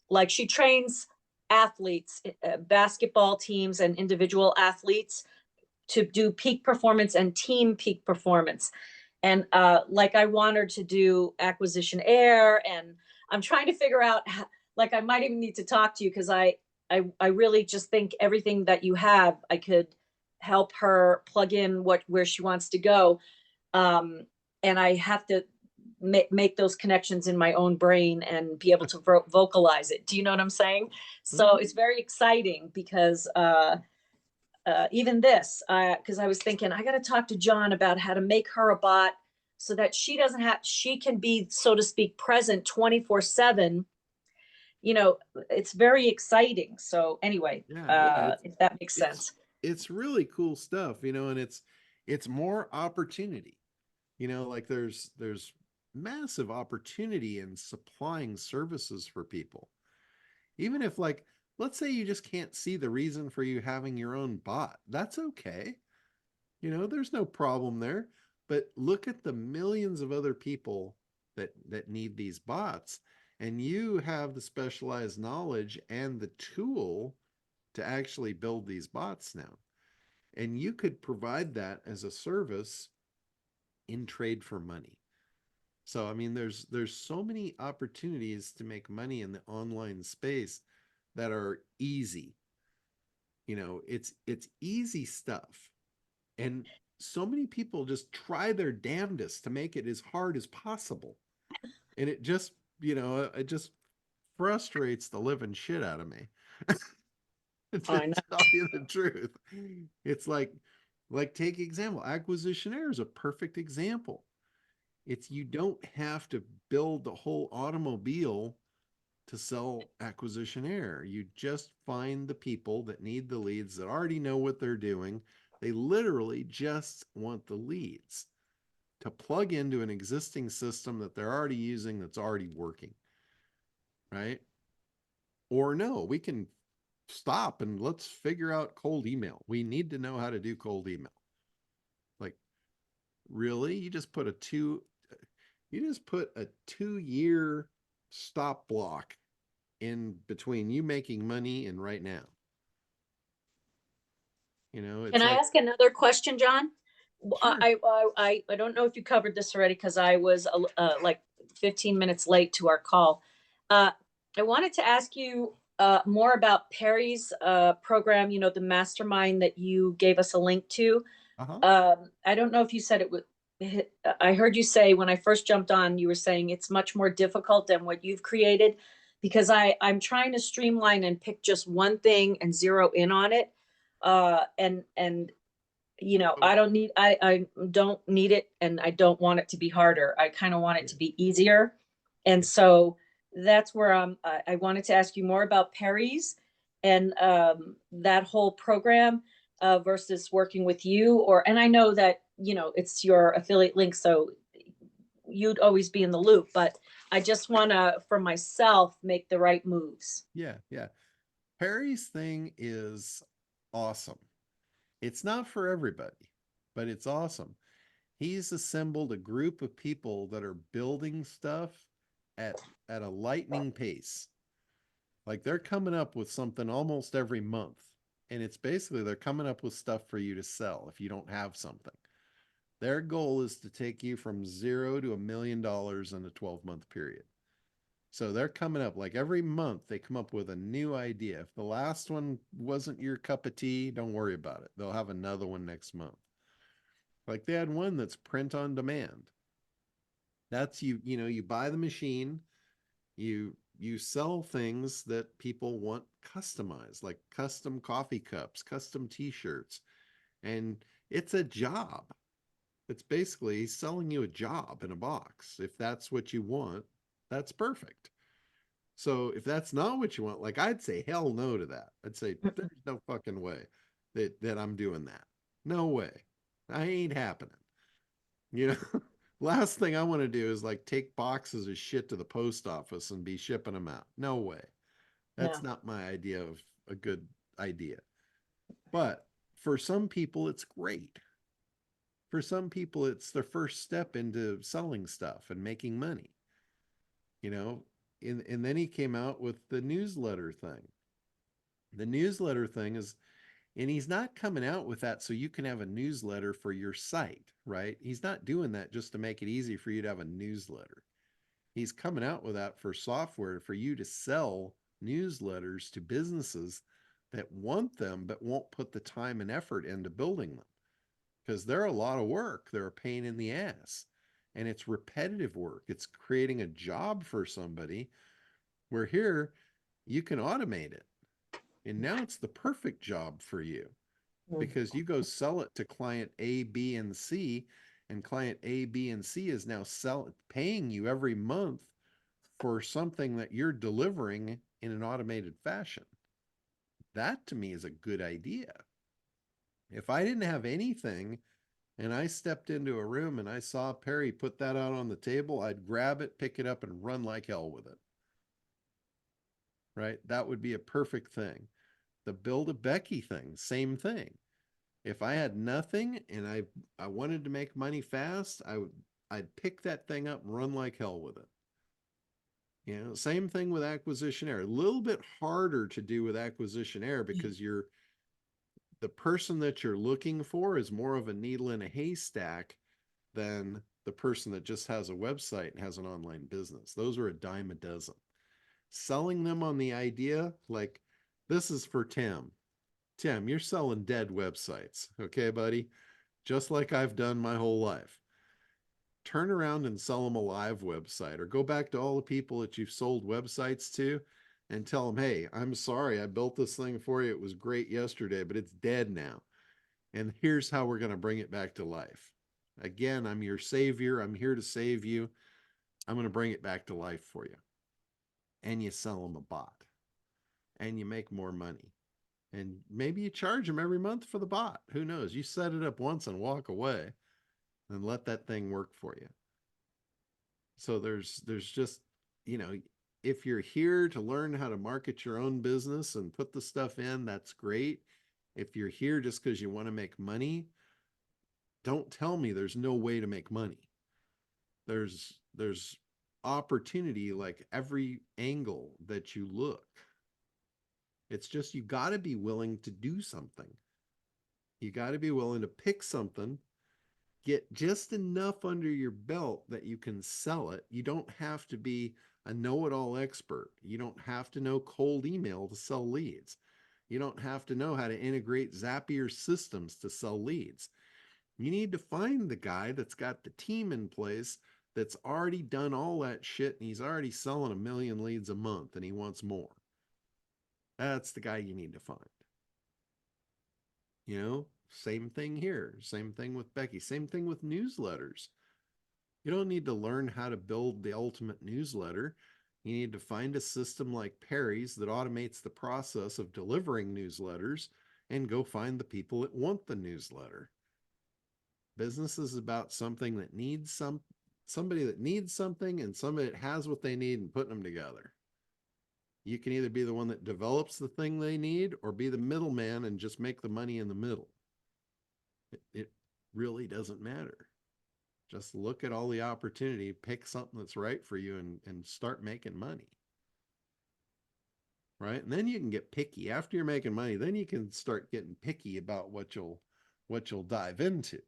Like she trains athletes, basketball teams and individual athletes to do peak performance and team peak performance. And like I want her to do acquisition air, and I'm trying to figure out how, like I might even need to talk to you because I really just think everything that you have, I could help her plug in what where she wants to go. Um, and I have to make those connections in my own brain and be able to vocalize it. Do you know what I'm saying? So Mhm. it's very exciting because even this, because I was thinking I got to talk to John about how to make her a bot so that she doesn't have, she can be, so to speak, present 24/7. You know, it's very exciting. So anyway, Yeah, yeah, if that makes it's sense. it's really cool stuff, and it's more opportunity. Like there's massive opportunity in supplying services for people. Even if, like, let's say you just can't see the reason for you having your own bot. That's okay. There's no problem there. But look at the millions of other people that need these bots, and you have the specialized knowledge and the tool to actually build these bots now. And you could provide that as a service in trade for money. So I mean, there's so many opportunities to make money in the online space that are easy. It's easy stuff. And so many people just try their damnedest to make it as hard as possible. And it just frustrates the living shit out of me. To I know. tell you the truth. It's like take example, acquisitionaire is a perfect example. It's you don't have to build the whole automobile to sell acquisitionaire. You just find the people that need the leads that already know what they're doing. They literally just want the leads to plug into an existing system that they're already using that's already working, right? Or no, we can stop and let's figure out cold email. We need to know how to do cold email. Like, really? You just put a 2-year stop block in between you making money and right now. Can It's I like, ask another question, John? sure. I don't know if you covered this already because I was like 15 minutes late to our call. Uh, I wanted to ask you more about Perry's program, the mastermind that you gave us a link to. Uh-huh. I don't know if you said it was, I heard you say when I first jumped on, you were saying it's much more difficult than what you've created because I'm trying to streamline and pick just one thing and zero in on it. And Oh, I don't need it and I don't want it to be harder. I kind of want it yeah. to be easier. And It's so that's where I wanted to ask you more about Perry's and that whole program versus working with you, and I know that, it's your affiliate link, so you'd always be in the loop, but I just want to, for myself, make the right moves. yeah, yeah. Perry's thing is awesome. It's not for everybody, but it's awesome. He's assembled a group of people that are building stuff at at a lightning pace. Like they're coming up with something almost every month. And it's basically they're coming up with stuff for you to sell if you don't have something. Their goal is to take you from 0 to $1 million in a 12-month period. So they're coming up like every month they come up with a new idea. If the last one wasn't your cup of tea, don't worry about it. They'll have another one next month. Like they had one that's print on demand. That's you buy the machine, you sell things that people want customized, like custom coffee cups, custom t-shirts, and it's a job. It's basically selling you a job in a box. If that's what you want, that's perfect. So if that's not what you want, like I'd say hell no to that. I'd say Mm-mm. there's no fucking way that I'm doing that. No way. I ain't happening. You know, last thing I want to do is like take boxes of shit to the post office and be shipping them out. No way. That's No. not my idea of a good idea. But for some people, it's great. For some people, it's their first step into selling stuff and making money, you know? And then he came out with the newsletter thing. The newsletter thing is, and he's not coming out with that so you can have a newsletter for your site, right? He's not doing that just to make it easy for you to have a newsletter. He's coming out with that for software for you to sell newsletters to businesses that want them but won't put the time and effort into building them, because they're a lot of work. They're a pain in the ass. And it's repetitive work. It's creating a job for somebody where here you can automate it. And now it's the perfect job for you Mm. because you go sell it to client A, B, and C, and client A, B, and C is now paying you every month for something that you're delivering in an automated fashion. That to me is a good idea. If I didn't have anything and I stepped into a room and I saw Perry put that out on the table, I'd grab it, pick it up, and run like hell with it. Right? That would be a perfect thing. The Build a Becky thing, same thing. If I had nothing and I wanted to make money fast, I'd pick that thing up and run like hell with it. You know, same thing with Acquisition Air. A little bit harder to do with Acquisition Air because the person that you're looking for is more of a needle in a haystack than the person that just has a website and has an online business. Those are a dime a dozen. Selling them on the idea, like this is for Tim. Tim, you're selling dead websites. Okay, buddy? Just like I've done my whole life. Turn around and sell them a live website, or go back to all the people that you've sold websites to and tell them, hey, I'm sorry, I built this thing for you. It was great yesterday, but it's dead now. And here's how we're going to bring it back to life. Again, I'm your savior. I'm here to save you. I'm going to bring it back to life for you. And you sell them a bot and you make more money. And maybe you charge them every month for the bot. Who knows? You set it up once and walk away and let that thing work for you. So there's just, you know, if you're here to learn how to market your own business and put the stuff in, that's great. If you're here just because you want to make money, don't tell me there's no way to make money. There's opportunity like every angle that you look. It's just you got to be willing to do something. You got to be willing to pick something, get just enough under your belt that you can sell it. You don't have to be a know-it-all expert. You don't have to know cold email to sell leads. You don't have to know how to integrate Zapier systems to sell leads. You need to find the guy that's got the team in place that's already done all that shit and he's already selling 1,000,000 leads a month and he wants more. That's the guy you need to find. You know, same thing here. Same thing with Becky. Same thing with newsletters. You don't need to learn how to build the ultimate newsletter. You need to find a system like Perry's that automates the process of delivering newsletters and go find the people that want the newsletter. Business is about something that needs somebody that needs something and somebody that has what they need and putting them together. You can either be the one that develops the thing they need or be the middleman and just make the money in the middle. It really doesn't matter. Just look at all the opportunity, pick something that's right for you and start making money. Right? And then you can get picky. After you're making money, then you can start getting picky about what you'll dive into.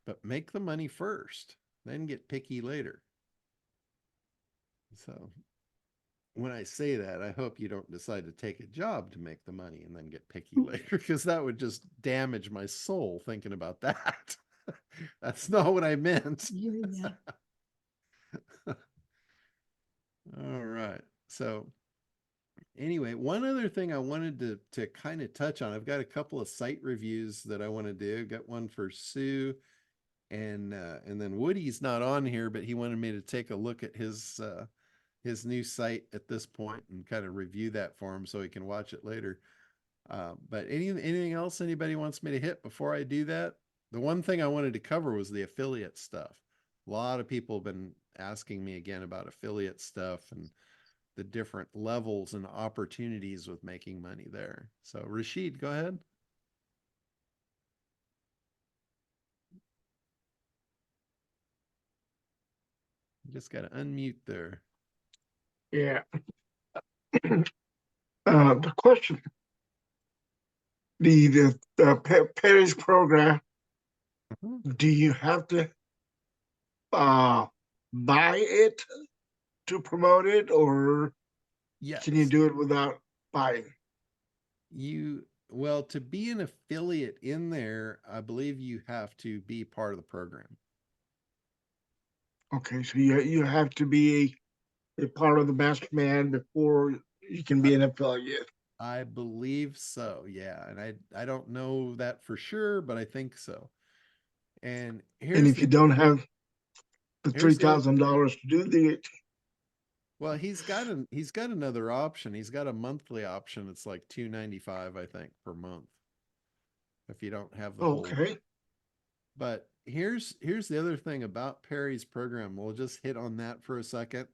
But make the money first, then get picky later. So when I say that, I hope you don't decide to take a job to make the money and then get picky later, because that would just damage my soul thinking about that. That's not what I meant. Yeah. All right. So anyway, one other thing I wanted to kind of touch on, I've got a couple of site reviews that I want to do. Got one for Sue And then Woody's not on here, but he wanted me to take a look at his new site at this point and kind of review that for him so he can watch it later. But anything else anybody wants me to hit before I do that? The one thing I wanted to cover was the affiliate stuff. A lot of people have been asking me again about affiliate stuff and the different levels and opportunities with making money there. So Rashid, go ahead. You just got to unmute there. Yeah. The question, the Perry's program, do you have to buy it to promote it, or Yes. can you do it without buying? Well, to be an affiliate in there, I believe you have to be part of the program. Okay, so you have to be a part of the mastermind before you can be an affiliate. I believe so, yeah. And I don't know that for sure, but I think so. And And if you don't have the here's the other thing. $3,000 to do the, Well, he's got another option. He's got a monthly option. It's like $295, I think, per month. If you don't have the whole. okay, But here's the other thing about Perry's program. We'll just hit on that for a second.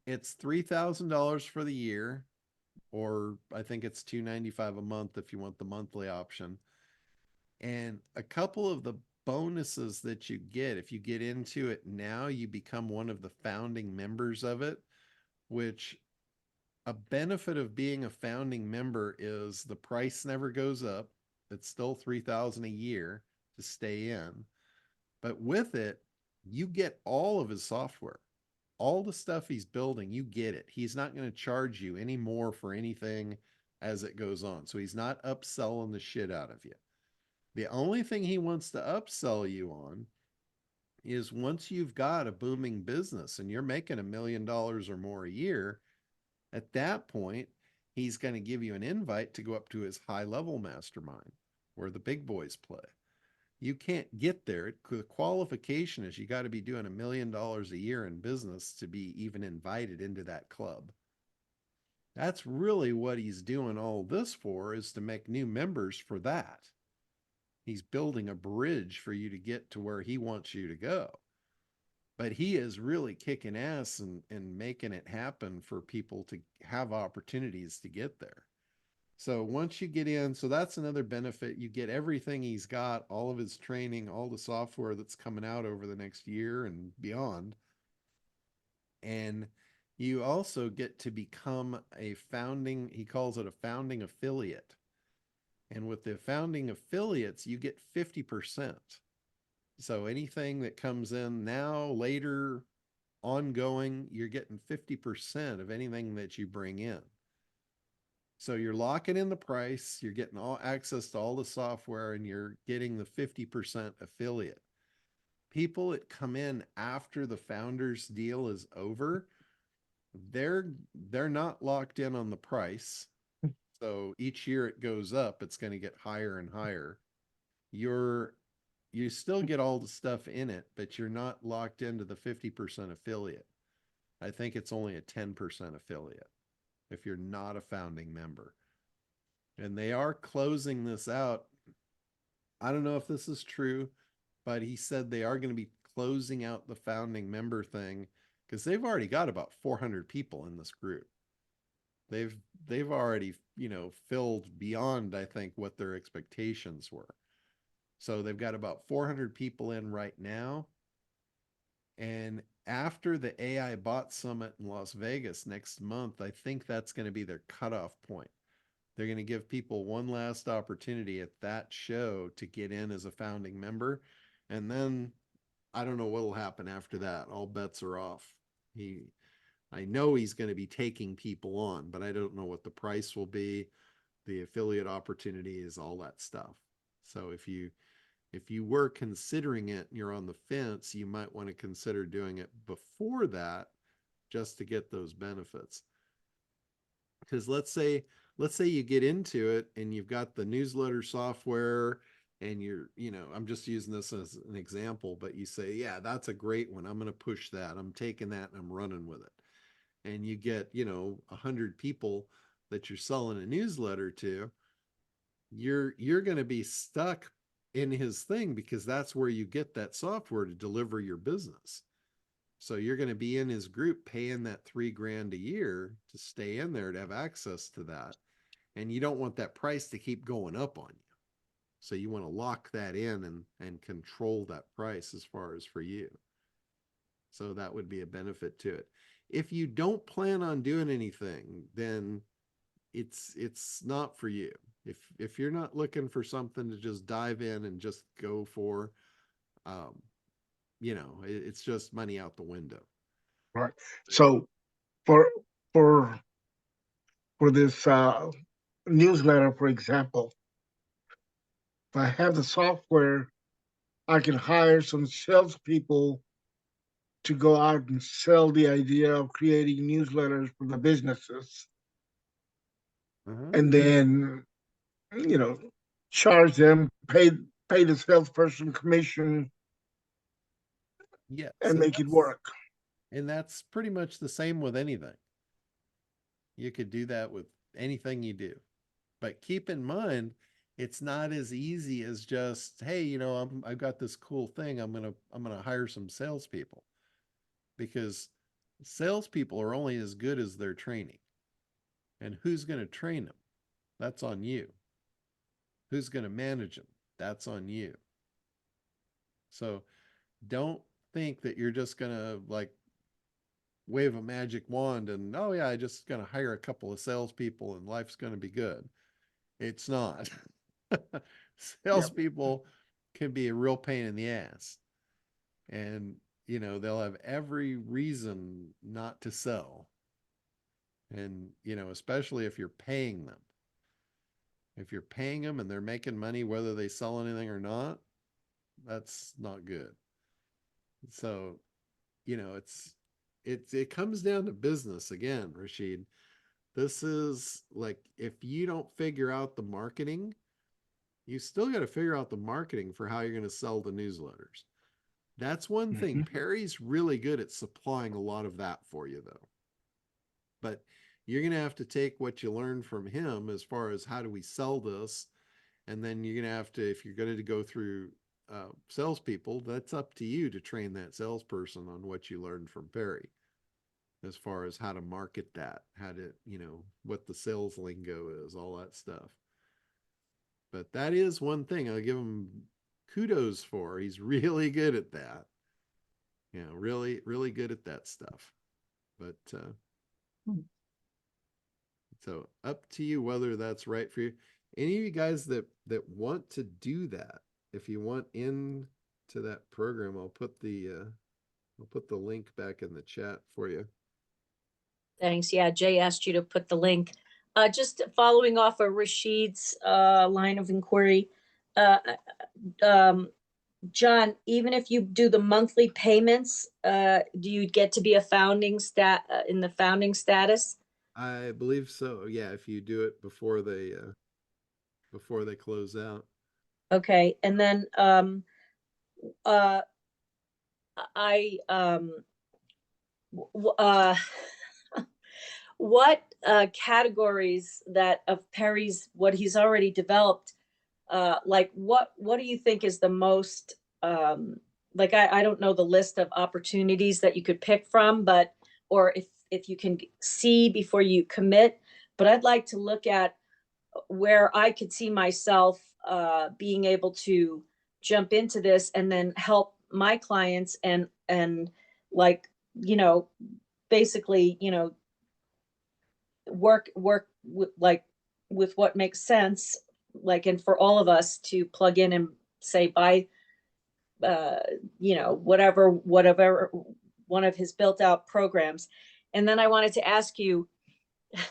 It's $3,000 for the year, or I think it's $295 a month if you want the monthly option. And a couple of the bonuses that you get if you get into it now, you become one of the founding members of it, which a benefit of being a founding member is the price never goes up. It's still $3,000 a year to stay in. But with it, you get all of his software. All the stuff he's building, you get it. He's not going to charge you any more for anything as it goes on. So he's not upselling the shit out of you. The only thing he wants to upsell you on is once you've got a booming business and you're making $1 million or more a year, at that point, he's going to give you an invite to go up to his high level mastermind where the big boys play. You can't get there. The qualification is you got to be doing $1 million a year in business to be even invited into that club. That's really what he's doing all this for, is to make new members for that. He's building a bridge for you to get to where he wants you to go. But he is really kicking ass and making it happen for people to have opportunities to get there. So once you get in, so that's another benefit. You get everything he's got, all of his training, all the software that's coming out over the next year and beyond. And you also get to become a founding, he calls it a founding affiliate. And with the founding affiliates, you get 50%. So anything that comes in now, later, ongoing, you're getting 50% of anything that you bring in. So you're locking in the price, you're getting all access to all the software, and you're getting the 50% affiliate. People that come in after the founders deal is over, they're not locked in on the price. So each year it goes up, it's going to get higher and higher. You still get all the stuff in it, but you're not locked into the 50% affiliate. I think it's only a 10% affiliate if you're not a founding member. And they are closing this out. I don't know if this is true, but he said they are going to be closing out the founding member thing because they've already got about 400 people in this group. They've already, filled beyond, I think, what their expectations were. So they've got about 400 people in right now. And after the AI Bot Summit in Las Vegas next month, I think that's going to be their cutoff point. They're going to give people one last opportunity at that show to get in as a founding member. And then I don't know what will happen after that. All bets are off. I know he's going to be taking people on, but I don't know what the price will be, the affiliate opportunities, all that stuff. So if you were considering it and you're on the fence, you might want to consider doing it before that just to get those benefits. Because let's say you get into it and you've got the newsletter software and I'm just using this as an example, but you say, yeah, that's a great one. I'm going to push that. I'm taking that and I'm running with it. And you get, 100 people that you're selling a newsletter to, you're going to be stuck in his thing because that's where you get that software to deliver your business. So you're going to be in his group paying that $3,000 a year to stay in there to have access to that. And you don't want that price to keep going up on you. So you want to lock that in and control that price as far as for you. So that would be a benefit to it. If you don't plan on doing anything, then it's not for you. If you're not looking for something to just dive in and just go for, it's just money out the window. Right. So for for for this newsletter, for example, if I have the software, I can hire some salespeople to go out and sell the idea of creating newsletters for the businesses, and then you know charge them, pay the salesperson commission, Yes, and make it work. and that's pretty much the same with anything. You could do that with anything you do. But keep in mind, it's not as easy as just, hey, I've got this cool thing. I'm gonna hire some salespeople, because salespeople are only as good as their training. And who's going to train them? That's on you. Who's going to manage them? That's on you. So don't think that you're just going to like wave a magic wand and, oh yeah, I just going to hire a couple of salespeople and life's going to be good. It's not. Salespeople can be a real pain in the ass. And, they'll have every reason not to sell. And, especially if you're paying them. If you're paying them and they're making money, whether they sell anything or not, that's not good. So, it comes down to business again, Rashid. This is like, if you don't figure out the marketing, you still got to figure out the marketing for how you're going to sell the newsletters. That's one thing. Perry's really good at supplying a lot of that for you, though. But you're going to have to take what you learned from him as far as how do we sell this. And then you're going to have to, if you're going to go through salespeople, that's up to you to train that salesperson on what you learned from Perry, as far as how to market that, how to, what the sales lingo is, all that stuff. But that is one thing I'll give him kudos for. He's really good at that. Really, really good at that stuff. But so up to you whether that's right for you. Any of you guys that want to do that, if you want into that program, I'll put the link back in the chat for you. Thanks. Yeah, Jay asked you to put the link. Just following off of Rashid's line of inquiry, John, even if you do the monthly payments, do you get to be a in the founding status? I believe so. Yeah, if you do it before they close out. Okay, and then what categories that of Perry's, what he's already developed, like what do you think is the most like I don't know the list of opportunities that you could pick from, but or if you can see before you commit, but I'd like to look at where I could see myself being able to jump into this and then help my clients and like, basically, work with like with what makes sense, like, and for all of us to plug in and say buy whatever one of his built out programs. And then I wanted to ask you,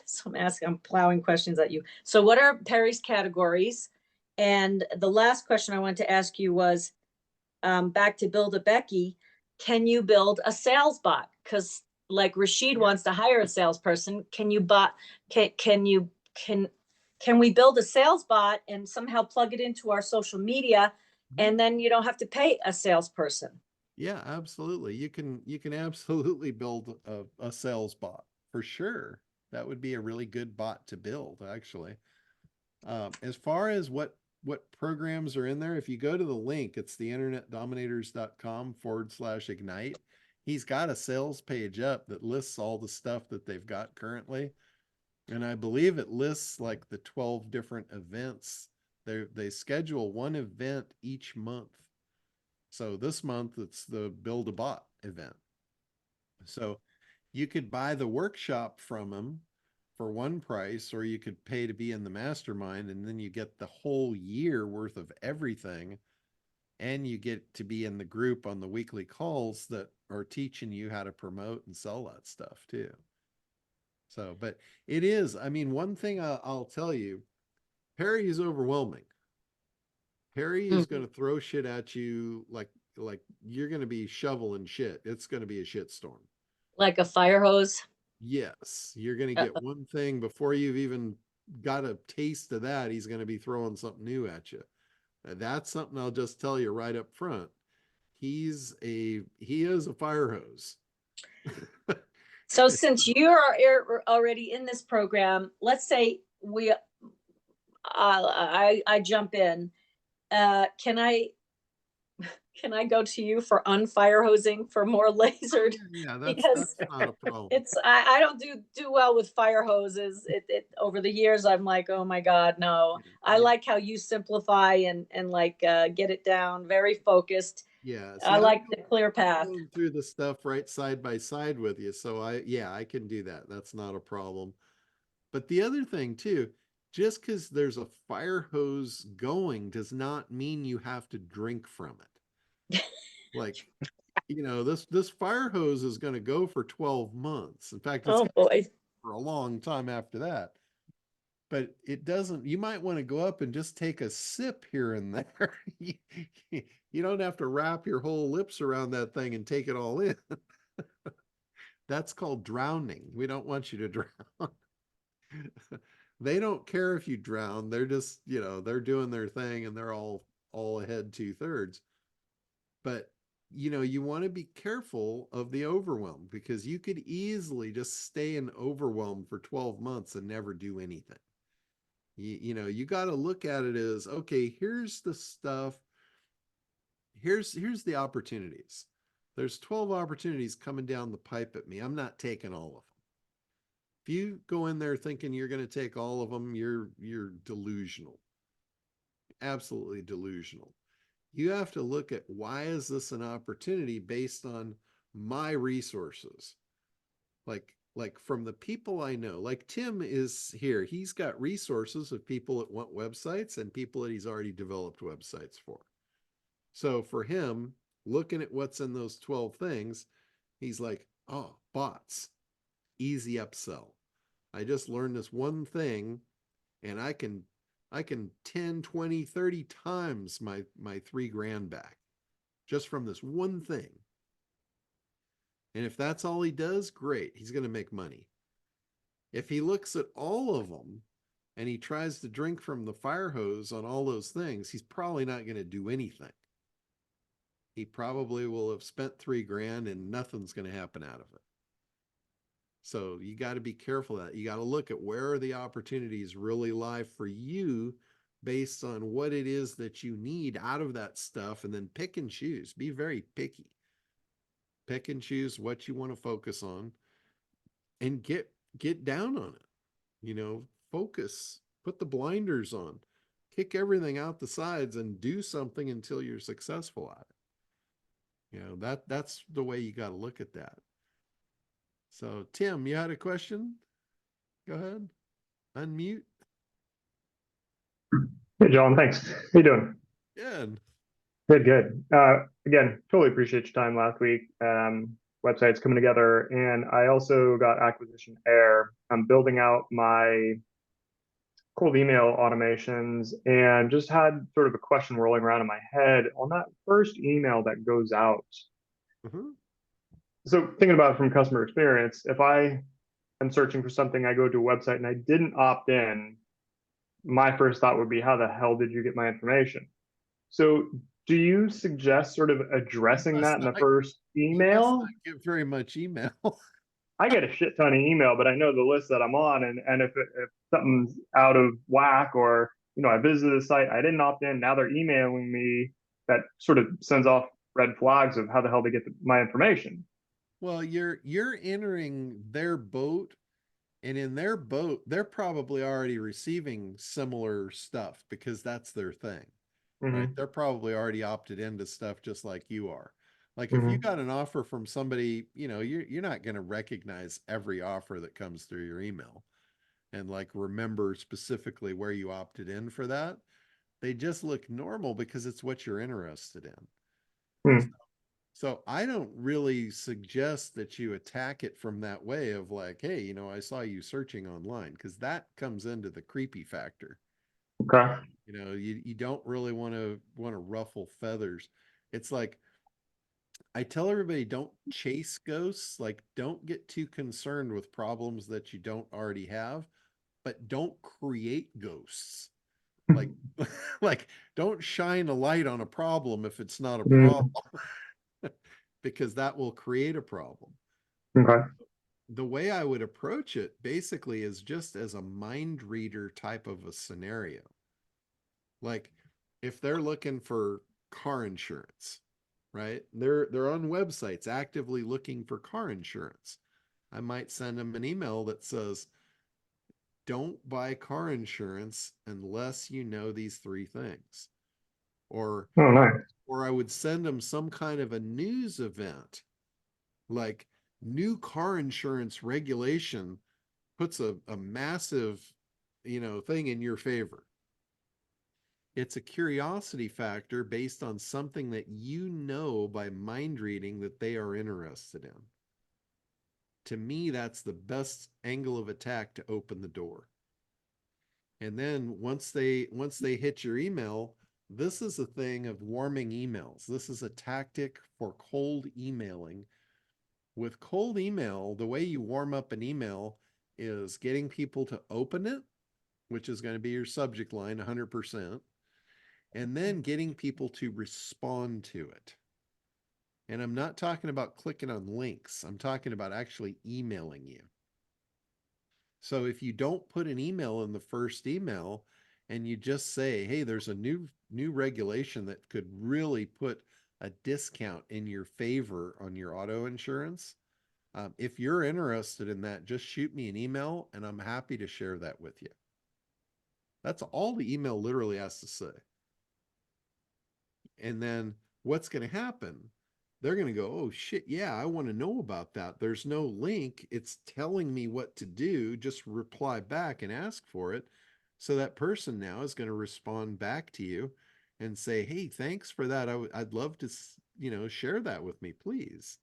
so I'm plowing questions at you. So what are Perry's categories? And the last question I wanted to ask you was, back to Build a Becky, can you build a sales bot? Because like Rashid wants to hire a salesperson. Can you can we build a sales bot and somehow plug it into our social media, and then you don't have to pay a salesperson? Yeah, absolutely. You can absolutely build a sales bot for sure. That would be a really good bot to build, actually. As far as what programs are in there, if you go to the link, it's the internetdominators.com/ignite. He's got a sales page up that lists all the stuff that they've got currently. And I believe it lists like the 12 different events. They schedule one event each month. So this month it's the Build a Bot event. So you could buy the workshop from them for one price, or you could pay to be in the mastermind, and then you get the whole year worth of everything. And you get to be in the group on the weekly calls that are teaching you how to promote and sell that stuff too. So, but it is, I mean, one thing I'll tell you, Perry is overwhelming. Perry is going to throw shit at you like you're going to be shoveling shit. It's going to be a shit storm. Like a fire hose? Yes, you're going to get one thing before you've even got a taste of that. He's going to be throwing something new at you. That's something I'll just tell you right up front. He is a fire hose. So since you're already in this program, let's say I jump in. Can I go to you for unfire hosing for more lasered? Yeah, Because that's not a problem. I don't do well with fire hoses. Over the years I'm like, oh my God, no. I like how you simplify and like get it down very focused. Yeah, I like the clear path. Going through the stuff right side by side with you. So I can do that. That's not a problem. But the other thing too, just because there's a fire hose going does not mean you have to drink from it. Like, this fire hose is going to go for 12 months. In fact, it's Oh boy. for a long time after that. But it doesn't, you might want to go up and just take a sip here and there. You don't have to wrap your whole lips around that thing and take it all in. That's called drowning. We don't want you to drown. They don't care if you drown. They're just, they're doing their thing and they're all ahead 2/3. But you want to be careful of the overwhelm, because you could easily just stay in overwhelm for 12 months and never do anything. You got to look at it as, okay, here's the stuff. Here's the opportunities. There's 12 opportunities coming down the pipe at me. I'm not taking all of them. If you go in there thinking you're going to take all of them, you're delusional. Absolutely delusional. You have to look at, why is this an opportunity based on my resources? Like from the people I know, like Tim is here. He's got resources of people that want websites and people that he's already developed websites for. So for him, looking at what's in those 12 things, he's like, oh, bots, easy upsell. I just learned this one thing and I can 10, 20, 30 times my $3,000 back just from this one thing. And if that's all he does, great, he's going to make money. If he looks at all of them and he tries to drink from the fire hose on all those things, he's probably not going to do anything. He probably will have spent $3,000 and nothing's going to happen out of it. So you got to be careful of that. You got to look at where the opportunities really lie for you based on what it is that you need out of that stuff, and then pick and choose. Be very picky. Pick and choose what you want to focus on and get down on it. Focus, put the blinders on, kick everything out the sides and do something until you're successful at it. That's the way you got to look at that. So Tim, you had a question? Go ahead. Unmute. Hey, John, thanks. How you doing? Good. Good. Again, totally appreciate your time last week. Website's coming together, and I also got acquisition air. I'm building out my cold email automations, and just had sort of a question rolling around in my head on that first email that goes out. Mm-hmm. So thinking about it from customer experience, if I am searching for something, I go to a website and I didn't opt in, my first thought would be, how the hell did you get my information? So do you suggest sort of addressing that in the first You must email? not get very much email. I get a shit ton of email, but I know the list that I'm on, and if something's out of whack, or I visited the site, I didn't opt in, now they're emailing me, that sort of sends off red flags of how the hell they get my information. Well, you're entering their boat, and in their boat, they're probably already receiving similar stuff because that's their thing, right? Hmm. They're probably already opted into stuff just like you are. Like if you Hmm. got an offer from somebody, you're not going to recognize every offer that comes through your email and like remember specifically where you opted in for that. They just look normal because it's what you're interested in. Hmm. So I don't really suggest that you attack it from that way of like, hey, I saw you searching online, because that comes into the creepy factor. Okay. You don't really want to ruffle feathers. It's like I tell everybody, don't chase ghosts. Like, don't get too concerned with problems that you don't already have, but don't create ghosts. Like, like don't shine a light on a problem if it's not a Hmm. problem, because that will create a problem. Okay. The way I would approach it basically is just as a mind reader type of a scenario. Like if they're looking for car insurance, right? They're on websites actively looking for car insurance. I might send them an email that says, don't buy car insurance unless you know these three things. Or Oh, nice. or I would send them some kind of a news event, like new car insurance regulation puts a massive, thing in your favor. It's a curiosity factor based on something that by mind reading that they are interested in. To me, that's the best angle of attack to open the door. And then once they hit your email, this is a thing of warming emails. This is a tactic for cold emailing. With cold email, the way you warm up an email is getting people to open it, which is going to be your subject line 100%, and then getting people to respond to it. And I'm not talking about clicking on links. I'm talking about actually emailing you. So if you don't put an email in the first email and you just say, hey, there's a new regulation that could really put a discount in your favor on your auto insurance. If you're interested in that, just shoot me an email and I'm happy to share that with you. That's all the email literally has to say. And then what's going to happen? They're going to go, oh shit, yeah, I want to know about that. There's no link. It's telling me what to do. Just reply back and ask for it. So that person now is going to respond back to you and say, hey, thanks for that. I'd love to, share that with me, please.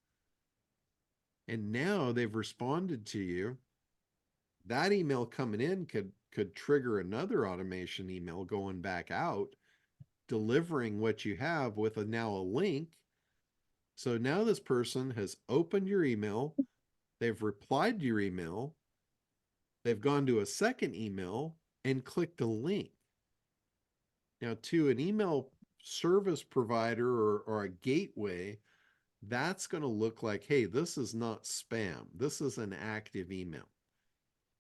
And now they've responded to you. That email coming in could trigger another automation email going back out, delivering what you have with now a link. So now this person has opened your email, they've replied to your email, they've gone to a second email and clicked a link. Now, to an email service provider or a gateway, that's going to look like, hey, this is not spam. This is an active email.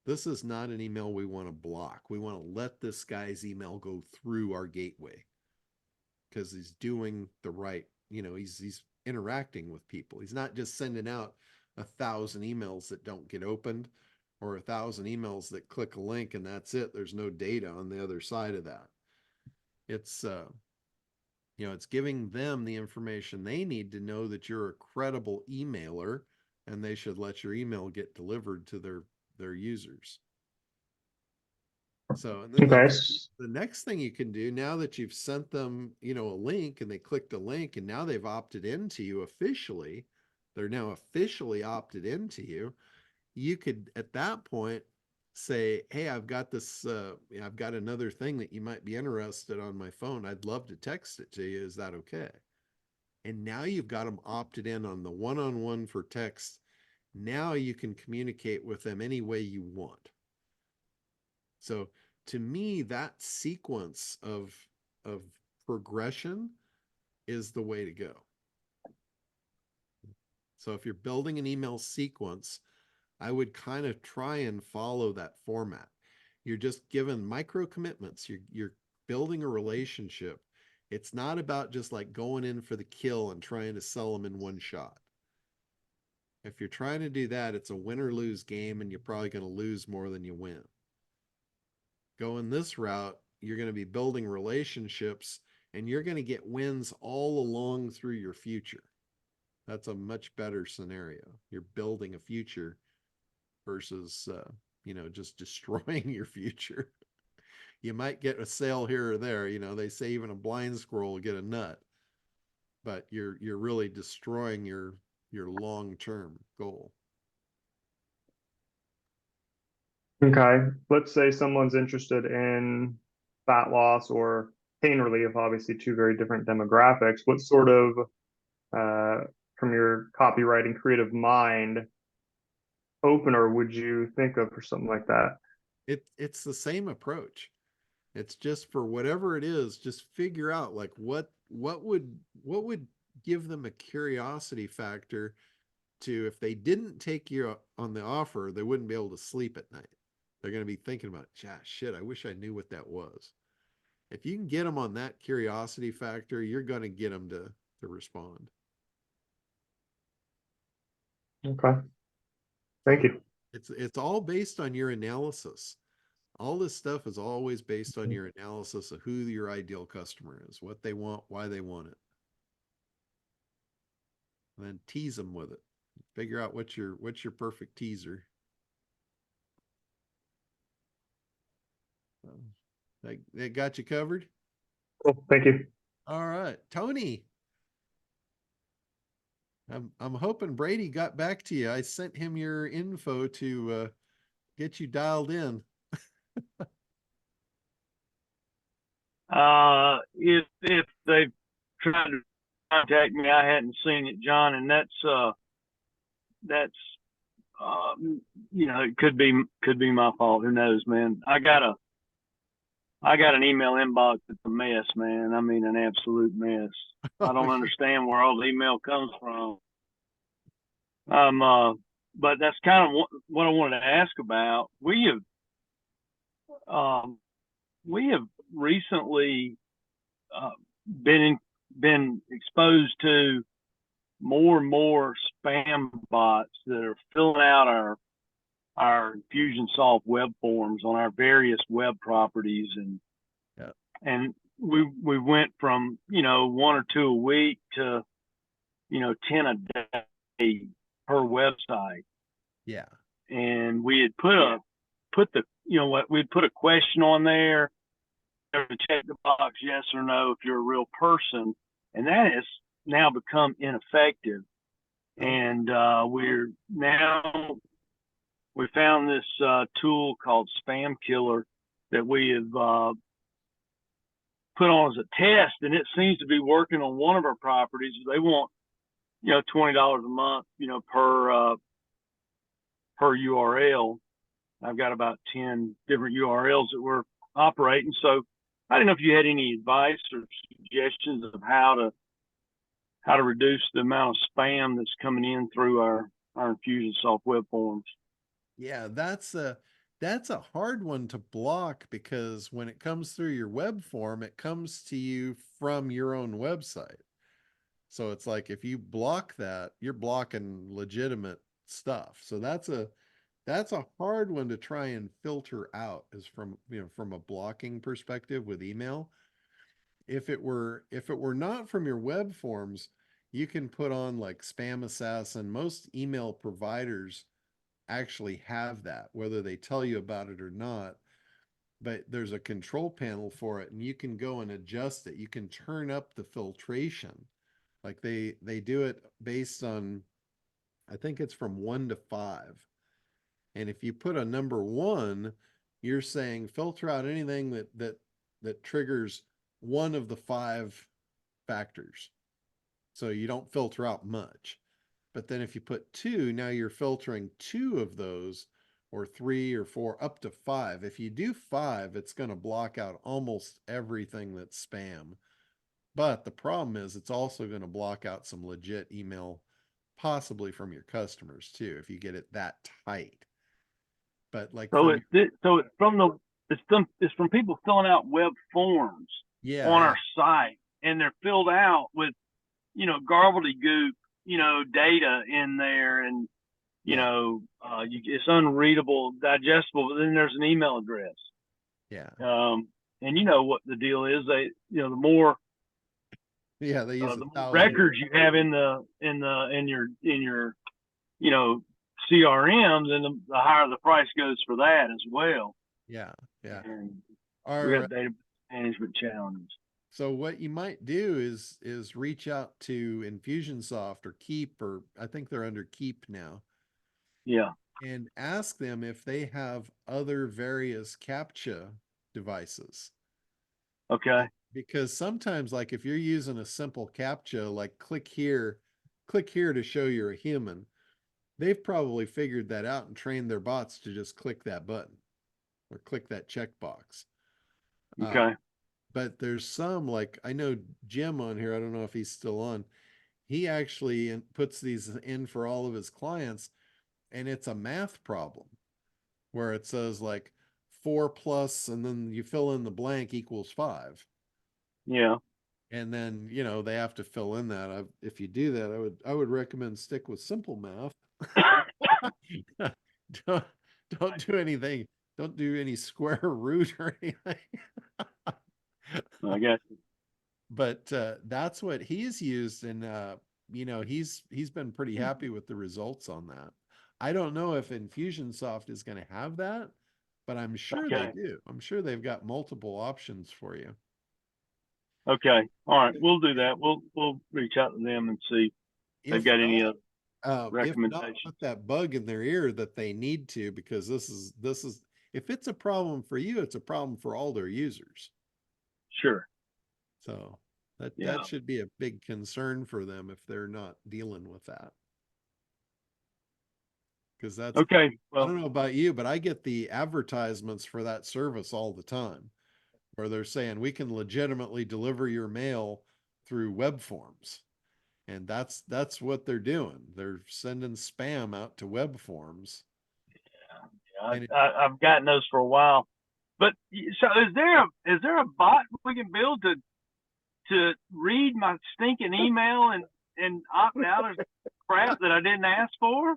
This is not an email we want to block. We want to let this guy's email go through our gateway because he's doing the right, he's interacting with people. He's not just sending out 1,000 emails that don't get opened, or 1,000 emails that click a link and that's it. There's no data on the other side of that. It's it's giving them the information they need to know that you're a credible emailer, and they should let your email get delivered to their users. So, and then Okay. the next thing you can do, now that you've sent them, a link and they clicked a link and now they've opted into you officially, they're now officially opted into you. You could at that point say, hey, I've got this, I've got another thing that you might be interested on my phone. I'd love to text it to you. Is that okay? And now you've got them opted in on the one-on-one for text. Now you can communicate with them any way you want. So to me, that sequence of progression is the way to go. So if you're building an email sequence, I would kind of try and follow that format. You're just given micro commitments. You're building a relationship. It's not about just like going in for the kill and trying to sell them in one shot. If you're trying to do that, it's a win or lose game, and you're probably going to lose more than you win. Going this route, you're going to be building relationships, and you're going to get wins all along through your future. That's a much better scenario. You're building a future versus, just destroying your future. You might get a sale here or there. They say even a blind squirrel will get a nut, but you're really destroying your long-term goal. Okay, let's say someone's interested in fat loss or pain relief, obviously two very different demographics. What sort of, from your copywriting creative mind, opener would you think of for something like that? It's the same approach. It's just for whatever it is, just figure out like what would give them a curiosity factor to, if they didn't take you on the offer, they wouldn't be able to sleep at night. They're going to be thinking about, shit, I wish I knew what that was. If you can get them on that curiosity factor, you're going to get them to respond. Okay, thank you. It's all based on your analysis. All this stuff is always based on your analysis of who your ideal customer is, what they want, why they want it. And then tease them with it. Figure out what's your perfect teaser. That got you covered? Cool, thank you. All right, Tony. I'm hoping Brady got back to you. I sent him your info to get you dialed in. If they've tried to contact me, I hadn't seen it, John, and that's it could be my fault. Who knows, man? I got an email inbox that's a mess, man. I mean, an absolute mess. I don't understand where all the email comes from. But that's kind of what I wanted to ask about. We have recently been exposed to more and more spam bots that are filling out our Infusionsoft web forms on our various web properties, and we went from 1 or 2 a week to 10 a day per website. Yeah. And we had we'd put a question on there to check the box yes or no if you're a real person, and that has now become ineffective. And we found this tool called Spam Killer that we have put on as a test, and it seems to be working on one of our properties. They want $20 a month per URL. I've got about 10 different URLs that we're operating. So I didn't know if you had any advice or suggestions of how to reduce the amount of spam that's coming in through our Infusionsoft web forms. Yeah, that's a hard one to block, because when it comes through your web form, it comes to you from your own website. So it's like, if you block that, you're blocking legitimate stuff. So that's a hard one to try and filter out, is from a blocking perspective with email. If it were not from your web forms, you can put on like Spam Assassin. Most email providers actually have that, whether they tell you about it or not. But there's a control panel for it, and you can go and adjust it. You can turn up the filtration. Like they do it based on, I think it's from 1 to 5. And if you put a number 1, you're saying filter out anything that triggers one of the 5 factors. So you don't filter out much. But then if you put 2, now you're filtering 2 of those, or 3 or 4, up to 5. If you do 5, it's going to block out almost everything that's spam. But the problem is it's also going to block out some legit email, possibly from your customers too, if you get it that tight. But like So from it's from it's from people filling out web forms yeah, on yeah, our site, and they're filled out with, you know, gobbledygook, you know, data in there, and you yeah, know, it's unreadable, digestible. But then there's an email address, yeah, and you know what the deal is. They, you know, the more yeah. They use the a more thousand. records you have in your you know, CRM, then the higher the price goes for that as well. Yeah, yeah. And we Our got data management challenges. So what you might do is reach out to Infusionsoft or Keep, or I think they're under Keep now, Yeah. and ask them if they have other various CAPTCHA devices. Okay. Because sometimes, like if you're using a simple CAPTCHA, like click here to show you're a human, they've probably figured that out and trained their bots to just click that button or click that checkbox. Okay. But there's some, like I know Jim on here, I don't know if he's still on. He actually puts these in for all of his clients, and it's a math problem where it says like 4 plus, and then you fill in the blank equals 5. Yeah. And then, you know, they have to fill in that. If you do that, I would recommend stick with simple math. don't, don't do anything. Don't do any square root or anything. I guess. But that's what he's used, and you know, he's been pretty happy with the results on that. I don't know if Infusionsoft is going to have that, but I'm sure they Okay. do. I'm sure they've got multiple options for you. Okay. All right. We'll do that. We'll reach out to them and see if they've If got any not, if not, recommendations. put that bug in their ear that they need to, because this is if it's a problem for you, it's a problem for all their users. Sure. So that Yeah. should be a big concern for them if they're not dealing with that. Because that's, Okay. I Well, don't know about you, but I get the advertisements for that service all the time where they're saying we can legitimately deliver your mail through web forms. And that's what they're doing. They're sending spam out to web forms. And I've gotten those for a while. But so is there a bot we can build to read my stinking email and opt out of crap that I didn't ask for?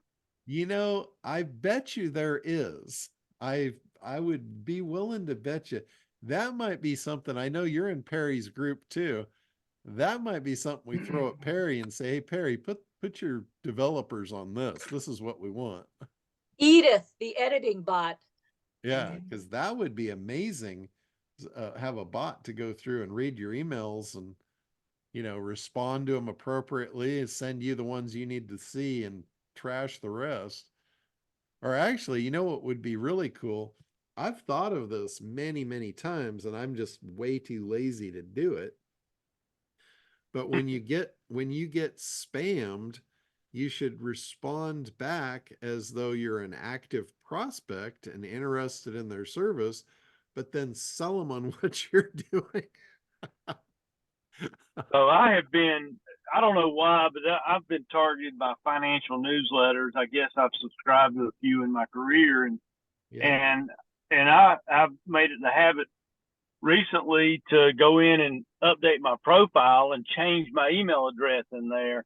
you know, I bet you there is. I would be willing to bet you that might be something. I know you're in Perry's group too. That might be something we throw at Perry and say, "Hey Perry, put your developers on this. This is what we want." Edith, the editing bot. Yeah, because that would be amazing. Have a bot to go through and read your emails and, you know, respond to them appropriately and send you the ones you need to see and trash the rest. Or actually, you know what would be really cool? I've thought of this many, many times, and I'm just way too lazy to do it. But when you get spammed, you should respond back as though you're an active prospect and interested in their service, but then sell them on what you're doing. So I have been, I don't know why, but I've been targeted by financial newsletters. I guess I've subscribed to a few in my career, and Yeah. I've made it the habit recently to go in and update my profile and change my email address in there.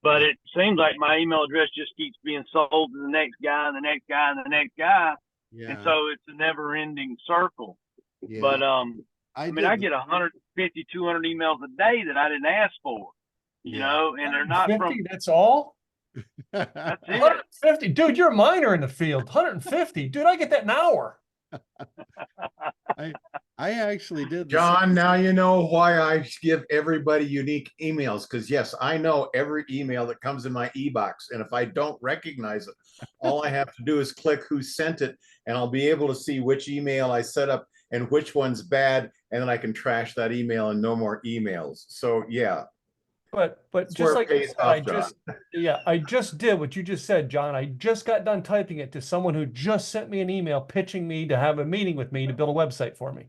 But Yeah. it seems like my email address just keeps being sold to the next guy and the next guy and the next guy. And Yeah. so it's a never ending circle. Yeah. But I mean, I did get 150, 200 emails a day that I didn't ask for, you know, and they're not from, 150, that's all? that's it. 150, dude, you're a miner in the field. 150, dude, I get that in an hour. I actually did the John, same now thing. you know why I give everybody unique emails. Because yes, I know every email that comes in my e-box. And if I don't recognize it, all I have to do is click who sent it, and I'll be able to see which email I set up and which one's bad. And then I can trash that email and no more emails. So yeah. But That's just where it like you pays said, I off, John. yeah, I just did what you just said, John. I just got done typing it to someone who just sent me an email pitching me to have a meeting with me to build a website for me.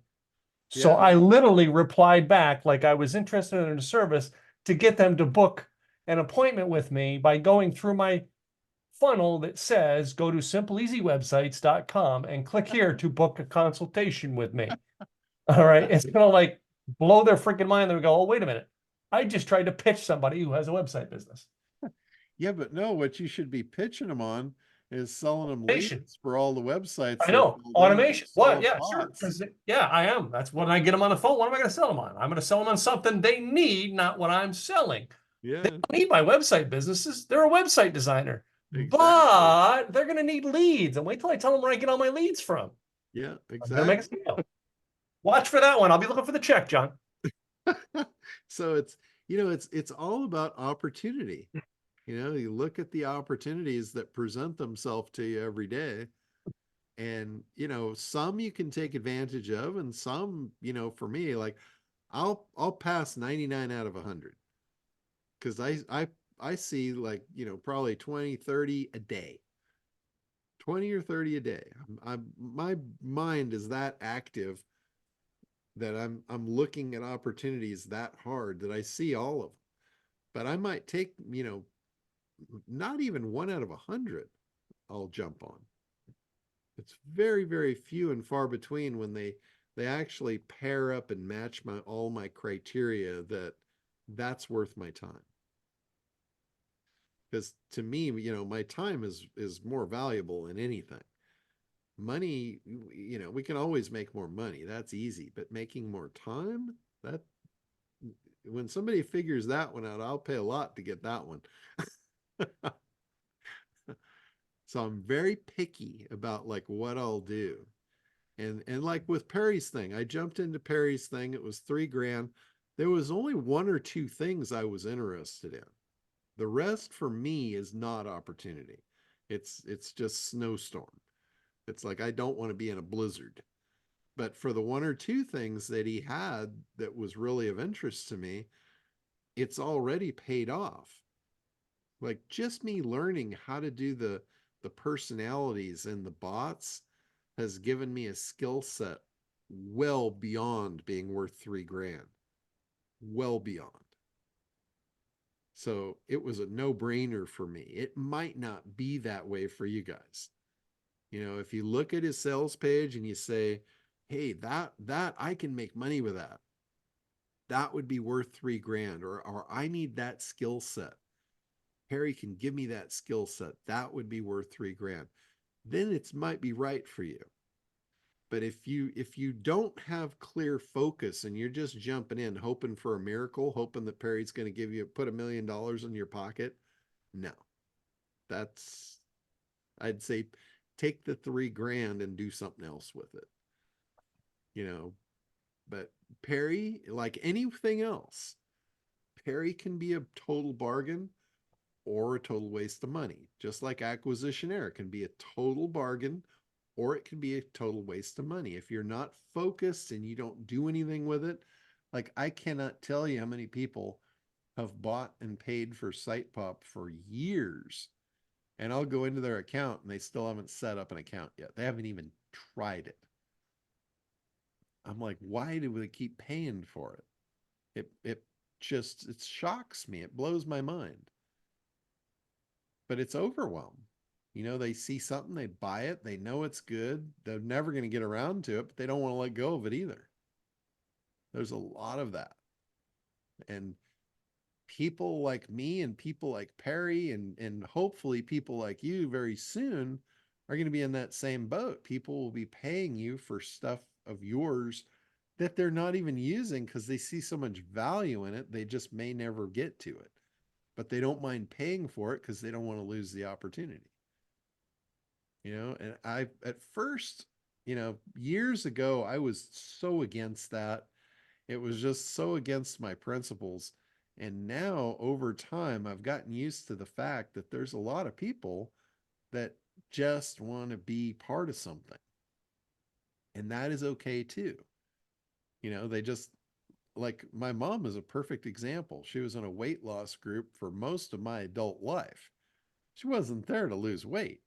So Yeah. I literally replied back like I was interested in a service to get them to book an appointment with me by going through my funnel that says go to simpleeasywebsites.com and click here to book a consultation with me. All right. It's gonna like blow their freaking mind. They go, oh, wait a minute. I just tried to pitch somebody who has a website business. Yeah, but no, what you should be pitching them on is selling them Automation. leads for all the websites. I they're know building automation. What? solve Yeah, sure. bots. 'Cause yeah, I am. That's when I get them on the phone. What am I going to sell them on? I'm going to sell them on something they need, not what I'm selling. Yeah, They don't need my website businesses. They're a website designer, exactly. but they're going to need leads. And wait till I tell them where I get all my leads from. Yeah, I'm going to make a exactly. scale. Watch for that one. I'll be looking for the check, John. So it's all about opportunity. You look at the opportunities that present themselves to you every day, and some you can take advantage of, and some, for me, like I'll pass 99 out of 100 because I see like probably 20 30 a day, 20 or 30 a day. My mind is that active that I'm looking at opportunities that hard that I see all of them. But I might take, not even 1 out of 100 I'll jump on. It's very, very few and far between when they actually pair up and match all my criteria that's worth my time. Because to me, my time is more valuable than anything. Money, we can always make more money. That's easy, but making more time, that when somebody figures that one out, I'll pay a lot to get that one. So I'm very picky about like what I'll do. And like with Perry's thing, I jumped into Perry's thing. It was $3,000. There was only 1 or 2 things I was interested in. The rest for me is not opportunity. It's just snowstorm. It's like I don't want to be in a blizzard. But for the 1 or 2 things that he had that was really of interest to me, it's already paid off. Like just me learning how to do the personalities and the bots has given me a skill set well beyond being worth $3,000. Well beyond. So it was a no-brainer for me. It might not be that way for you guys. If you look at his sales page and you say, hey, that I can make money with that. That would be worth $3,000, or I need that skill set. Harry can give me that skill set. That would be worth $3,000. Then it might be right for you. But if you don't have clear focus and you're just jumping in, hoping for a miracle, hoping that Perry's going to put $1 million in your pocket, no. I'd say take the $3,000 and do something else with it. But Perry, like anything else, Perry can be a total bargain or a total waste of money. Just like Acquisitionaire can be a total bargain or it can be a total waste of money. If you're not focused and you don't do anything with it, like I cannot tell you how many people have bought and paid for SitePop for years, and I'll go into their account and they still haven't set up an account yet. They haven't even tried it. I'm like, why do they keep paying for it? It shocks me. It blows my mind. But it's overwhelmed. They see something, they buy it, they know it's good. They're never going to get around to it, but they don't want to let go of it either. There's a lot of that. And people like me and people like Perry and hopefully people like you very soon are going to be in that same boat. People will be paying you for stuff of yours that they're not even using because they see so much value in it. They just may never get to it, but they don't mind paying for it because they don't want to lose the opportunity. And at first, years ago, I was so against that. It was just so against my principles. And now over time, I've gotten used to the fact that there's a lot of people that just want to be part of something. And that is okay too. like my mom is a perfect example. She was in a weight loss group for most of my adult life. She wasn't there to lose weight.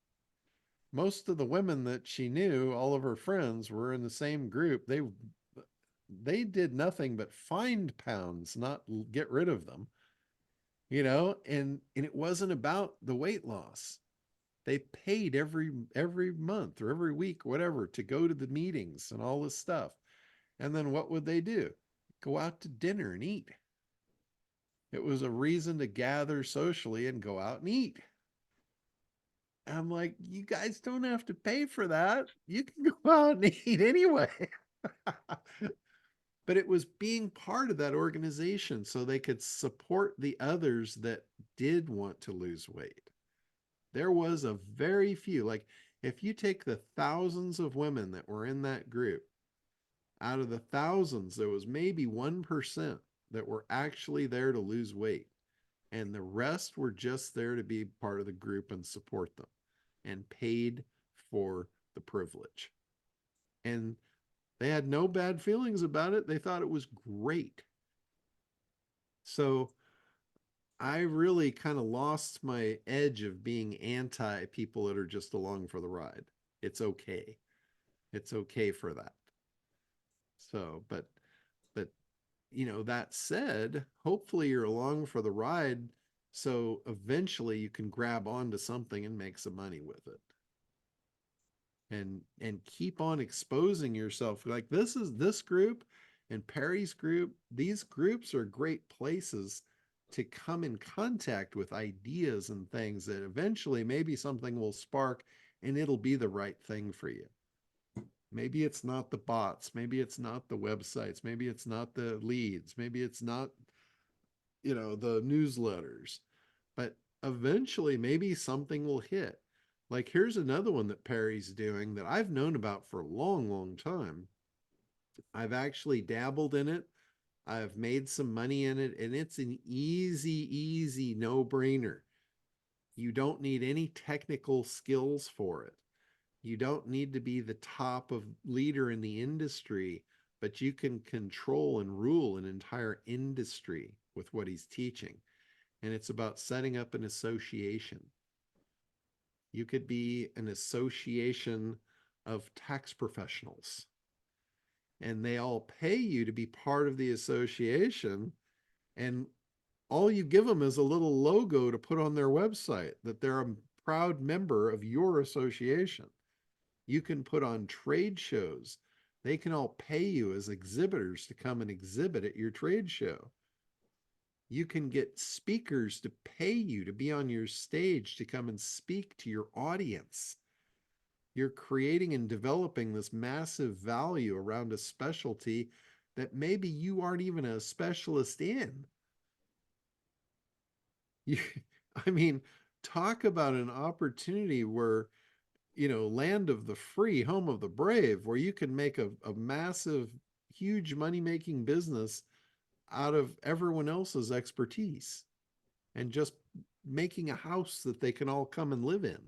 Most of the women that she knew, all of her friends, were in the same group. They did nothing but find pounds, not get rid of them. You know, and it wasn't about the weight loss. They paid every month or every week, whatever, to go to the meetings and all this stuff. And then what would they do? Go out to dinner and eat. It was a reason to gather socially and go out and eat. And I'm like, you guys don't have to pay for that. You can go out and eat anyway. But it was being part of that organization so they could support the others that did want to lose weight. There was a very few, like if you take the thousands of women that were in that group, out of the thousands, there was maybe 1% that were actually there to lose weight. And the rest were just there to be part of the group and support them and paid for the privilege. And they had no bad feelings about it. They thought it was great. So I really kind of lost my edge of being anti people that are just along for the ride. It's okay. It's okay for that. So, but you know, that said, hopefully you're along for the ride so eventually you can grab onto something and make some money with it. And keep on exposing yourself. Like this group and Perry's group, these groups are great places to come in contact with ideas and things that eventually maybe something will spark and it'll be the right thing for you. Maybe it's not the bots, maybe it's not the websites, maybe it's not the leads, maybe it's not, you know, the newsletters, but eventually maybe something will hit. Like here's another one that Perry's doing that I've known about for a long, long time. I've actually dabbled in it. I've made some money in it, and it's an easy no-brainer. You don't need any technical skills for it. You don't need to be the top of leader in the industry, but you can control and rule an entire industry with what he's teaching. And it's about setting up an association. You could be an association of tax professionals, and they all pay you to be part of the association. And all you give them is a little logo to put on their website that they're a proud member of your association. You can put on trade shows. They can all pay you as exhibitors to come and exhibit at your trade show. You can get speakers to pay you to be on your stage to come and speak to your audience. You're creating and developing this massive value around a specialty that maybe you aren't even a specialist in. I mean, talk about an opportunity where, you know, land of the free, home of the brave, where you can make a massive, huge money-making business out of everyone else's expertise and just making a house that they can all come and live in.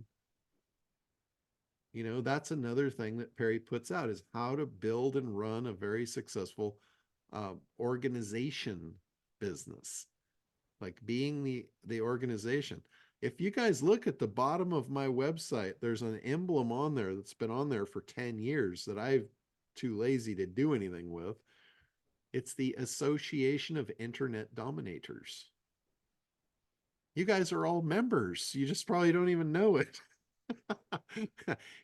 You know, that's another thing that Perry puts out is how to build and run a very successful organization business, like being the organization. If you guys look at the bottom of my website, there's an emblem on there that's been on there for 10 years that I'm too lazy to do anything with. It's the Association of Internet Dominators. You guys are all members. You just probably don't even know it.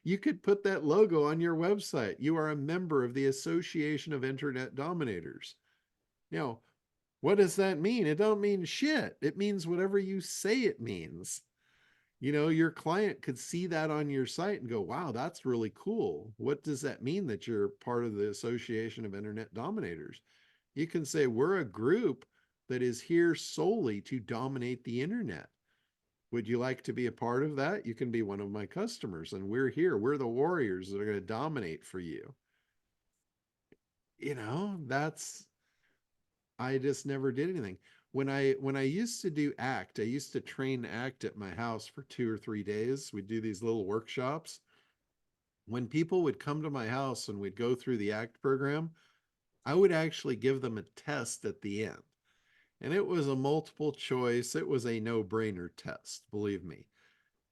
You could put that logo on your website. You are a member of the Association of Internet Dominators. Now, what does that mean? It don't mean shit. It means whatever you say it means. You know, your client could see that on your site and go, wow, that's really cool. What does that mean that you're part of the Association of Internet Dominators? You can say, we're a group that is here solely to dominate the internet. Would you like to be a part of that? You can be one of my customers, and we're here. We're the warriors that are going to dominate for you. You know, I just never did anything. When I used to do ACT, I used to train ACT at my house for 2 or 3 days. We'd do these little workshops. When people would come to my house and we'd go through the ACT program, I would actually give them a test at the end. And it was a multiple choice. It was a no-brainer test, believe me.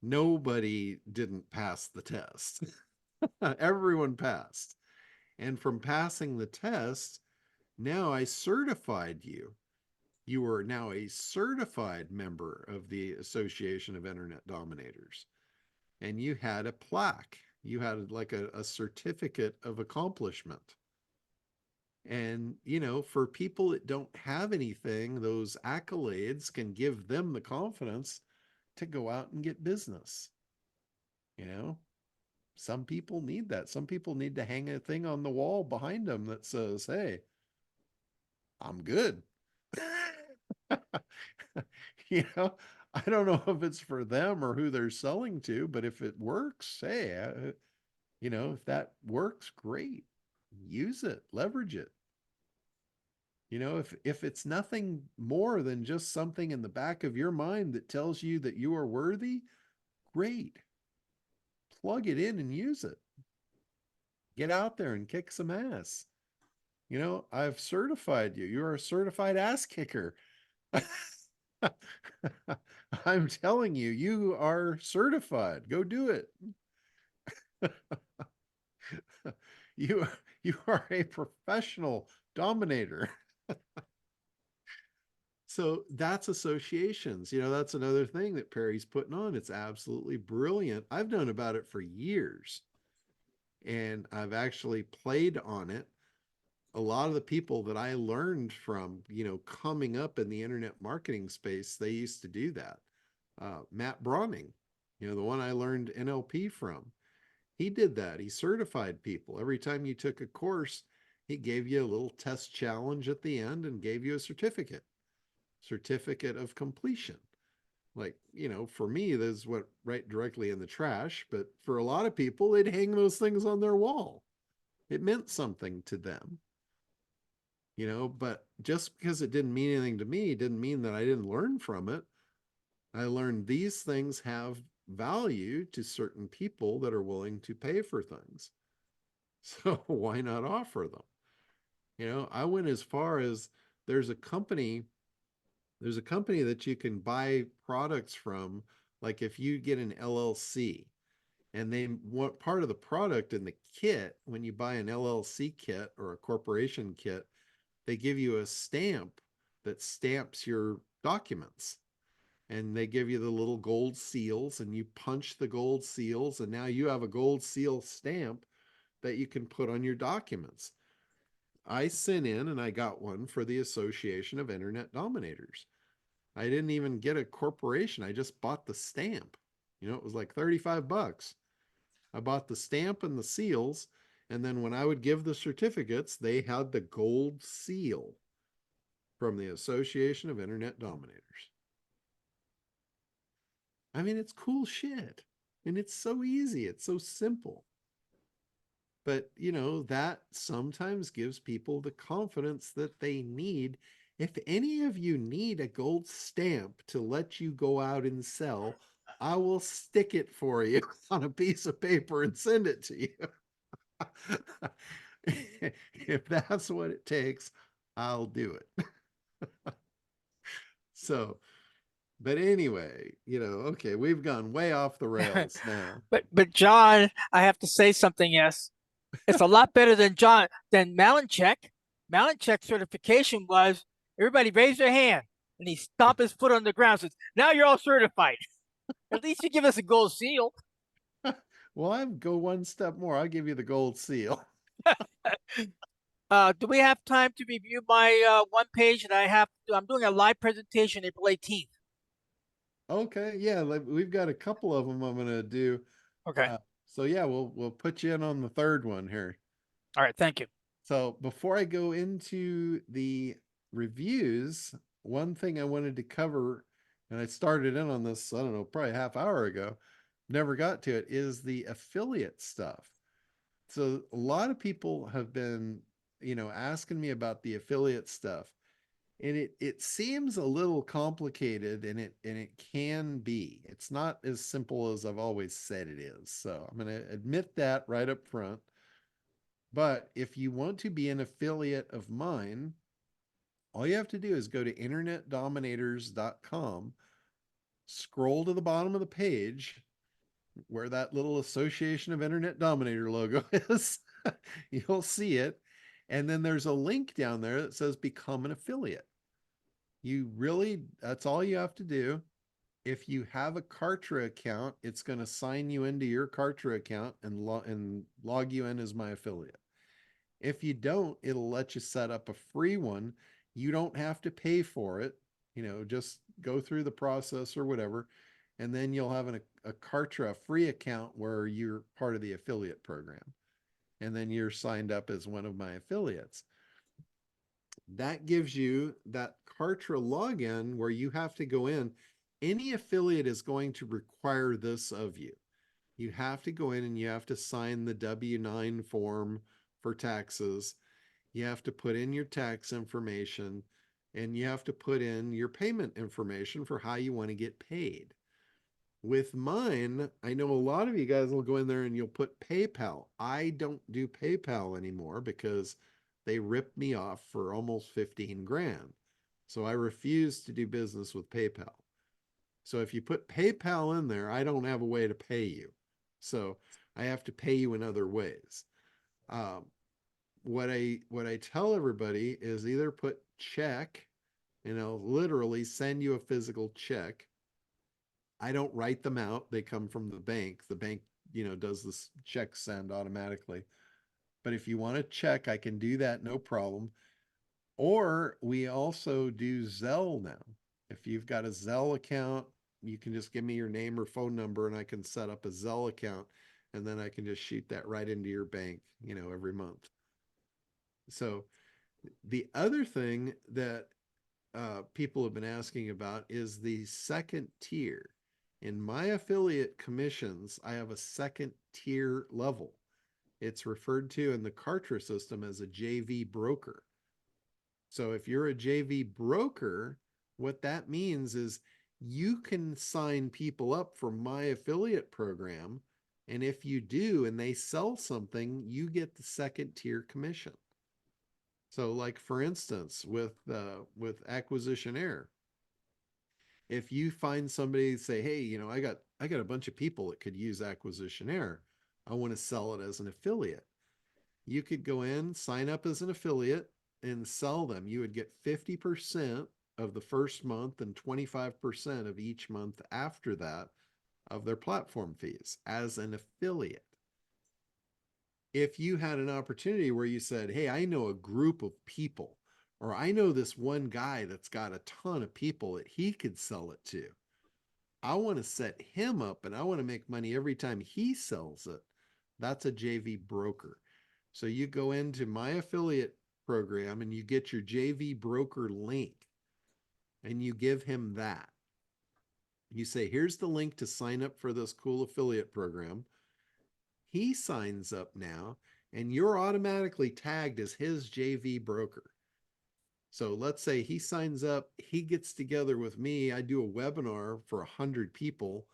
Nobody didn't pass the test. Everyone passed. And from passing the test, now I certified you. You are now a certified member of the Association of Internet Dominators. And you had a plaque. You had like a certificate of accomplishment. And, you know, for people that don't have anything, those accolades can give them the confidence to go out and get business. You know, some people need that. Some people need to hang a thing on the wall behind them that says, hey, I'm good. You know, I don't know if it's for them or who they're selling to, but if it works, hey, you know, if that works, great. Use it, leverage it. You know, if it's nothing more than just something in the back of your mind that tells you that you are worthy, great. Plug it in and use it. Get out there and kick some ass. You know, I've certified you. You're a certified ass kicker. I'm telling you, you are certified. Go do it. You, you are a professional dominator. So that's associations. You know, that's another thing that Perry's putting on. It's absolutely brilliant. I've known about it for years, and I've actually played on it. A lot of the people that I learned from, you know, coming up in the internet marketing space, they used to do that. Matt Browning, you know, the one I learned NLP from, he did that. He certified people. Every time you took a course, he gave you a little test challenge at the end and gave you a certificate of completion. Like, you know, for me, this went right directly in the trash, but for a lot of people, they'd hang those things on their wall. It meant something to them, you know, but just because it didn't mean anything to me didn't mean that I didn't learn from it. I learned these things have value to certain people that are willing to pay for things. So why not offer them? You know, I went as far as there's a company that you can buy products from. Like if you get an LLC and they want part of the product in the kit, when you buy an LLC kit or a corporation kit, they give you a stamp that stamps your documents. And they give you the little gold seals and you punch the gold seals. And now you have a gold seal stamp that you can put on your documents. I sent in and I got one for the Association of Internet Dominators. I didn't even get a corporation. I just bought the stamp. You know, it was like 35 bucks. I bought the stamp and the seals. And then when I would give the certificates, they had the gold seal from the Association of Internet Dominators. I mean, it's cool shit. And it's so easy. It's so simple. But, you know, that sometimes gives people the confidence that they need. If any of you need a gold stamp to let you go out and sell, I will stick it for you on a piece of paper and send it to you. If that's what it takes, I'll do it. So, but anyway, you know, okay, we've gone way off the rails now. But John, I have to say something. Yes, it's a lot better than Malinchek. Malinchek certification was everybody raise their hand and he stomped his foot on the ground. Says, "Now you're all certified." At least you give us a gold seal. Well, I go one step more. I'll give you the gold seal. Do we have time to review my one page that I'm doing a live presentation April 18th. Okay, yeah, we've got a couple of them I'm gonna do. Okay. So yeah, we'll put you in on the third one here. All right. Thank you. So before I go into the reviews, one thing I wanted to cover, and I started in on this, I don't know, probably a half hour ago, never got to it, is the affiliate stuff. So a lot of people have been, you know, asking me about the affiliate stuff. And it seems a little complicated, and it can be. It's not as simple as I've always said it is. So I'm going to admit that right up front. But if you want to be an affiliate of mine, all you have to do is go to internetdominators.com, scroll to the bottom of the page where that little Association of Internet Dominator logo is. You'll see it. And then there's a link down there that says become an affiliate. That's all you have to do. If you have a Kartra account, it's going to sign you into your Kartra account and log you in as my affiliate. If you don't, it'll let you set up a free one. You don't have to pay for it. Just go through the process or whatever. And then you'll have a Kartra free account where you're part of the affiliate program. And then you're signed up as one of my affiliates. That gives you that Kartra login where you have to go in. Any affiliate is going to require this of you. You have to go in and you have to sign the W-9 form for taxes. You have to put in your tax information, and you have to put in your payment information for how you want to get paid. With mine, I know a lot of you guys will go in there and you'll put PayPal. I don't do PayPal anymore because they ripped me off for almost 15 grand. So I refuse to do business with PayPal. So if you put PayPal in there, I don't have a way to pay you. So I have to pay you in other ways. What I tell everybody is either put check, and I'll literally send you a physical check. I don't write them out. They come from the bank. The bank, does this check send automatically. But if you want to check, I can do that, no problem. Or we also do Zelle now. If you've got a Zelle account, you can just give me your name or phone number and I can set up a Zelle account, and then I can just shoot that right into your bank, every month. So the other thing that people have been asking about is the second tier. In my affiliate commissions, I have a second tier level. It's referred to in the Kartra system as a JV broker. So if you're a JV broker, what that means is you can sign people up for my affiliate program. And if you do, and they sell something, you get the second tier commission. So like for instance, with Acquisition Air, if you find somebody say, hey, I got a bunch of people that could use Acquisition Air. I want to sell it as an affiliate. You could go in, sign up as an affiliate and sell them. You would get 50% of the first month and 25% of each month after that of their platform fees as an affiliate. If you had an opportunity where you said, hey, I know a group of people, or I know this one guy that's got a ton of people that he could sell it to, I want to set him up and I want to make money every time he sells it. That's a JV broker. So you go into my affiliate program and you get your JV broker link and you give him that. You say, here's the link to sign up for this cool affiliate program. He signs up now and you're automatically tagged as his JV broker. So let's say he signs up, he gets together with me. I do a webinar for 100 people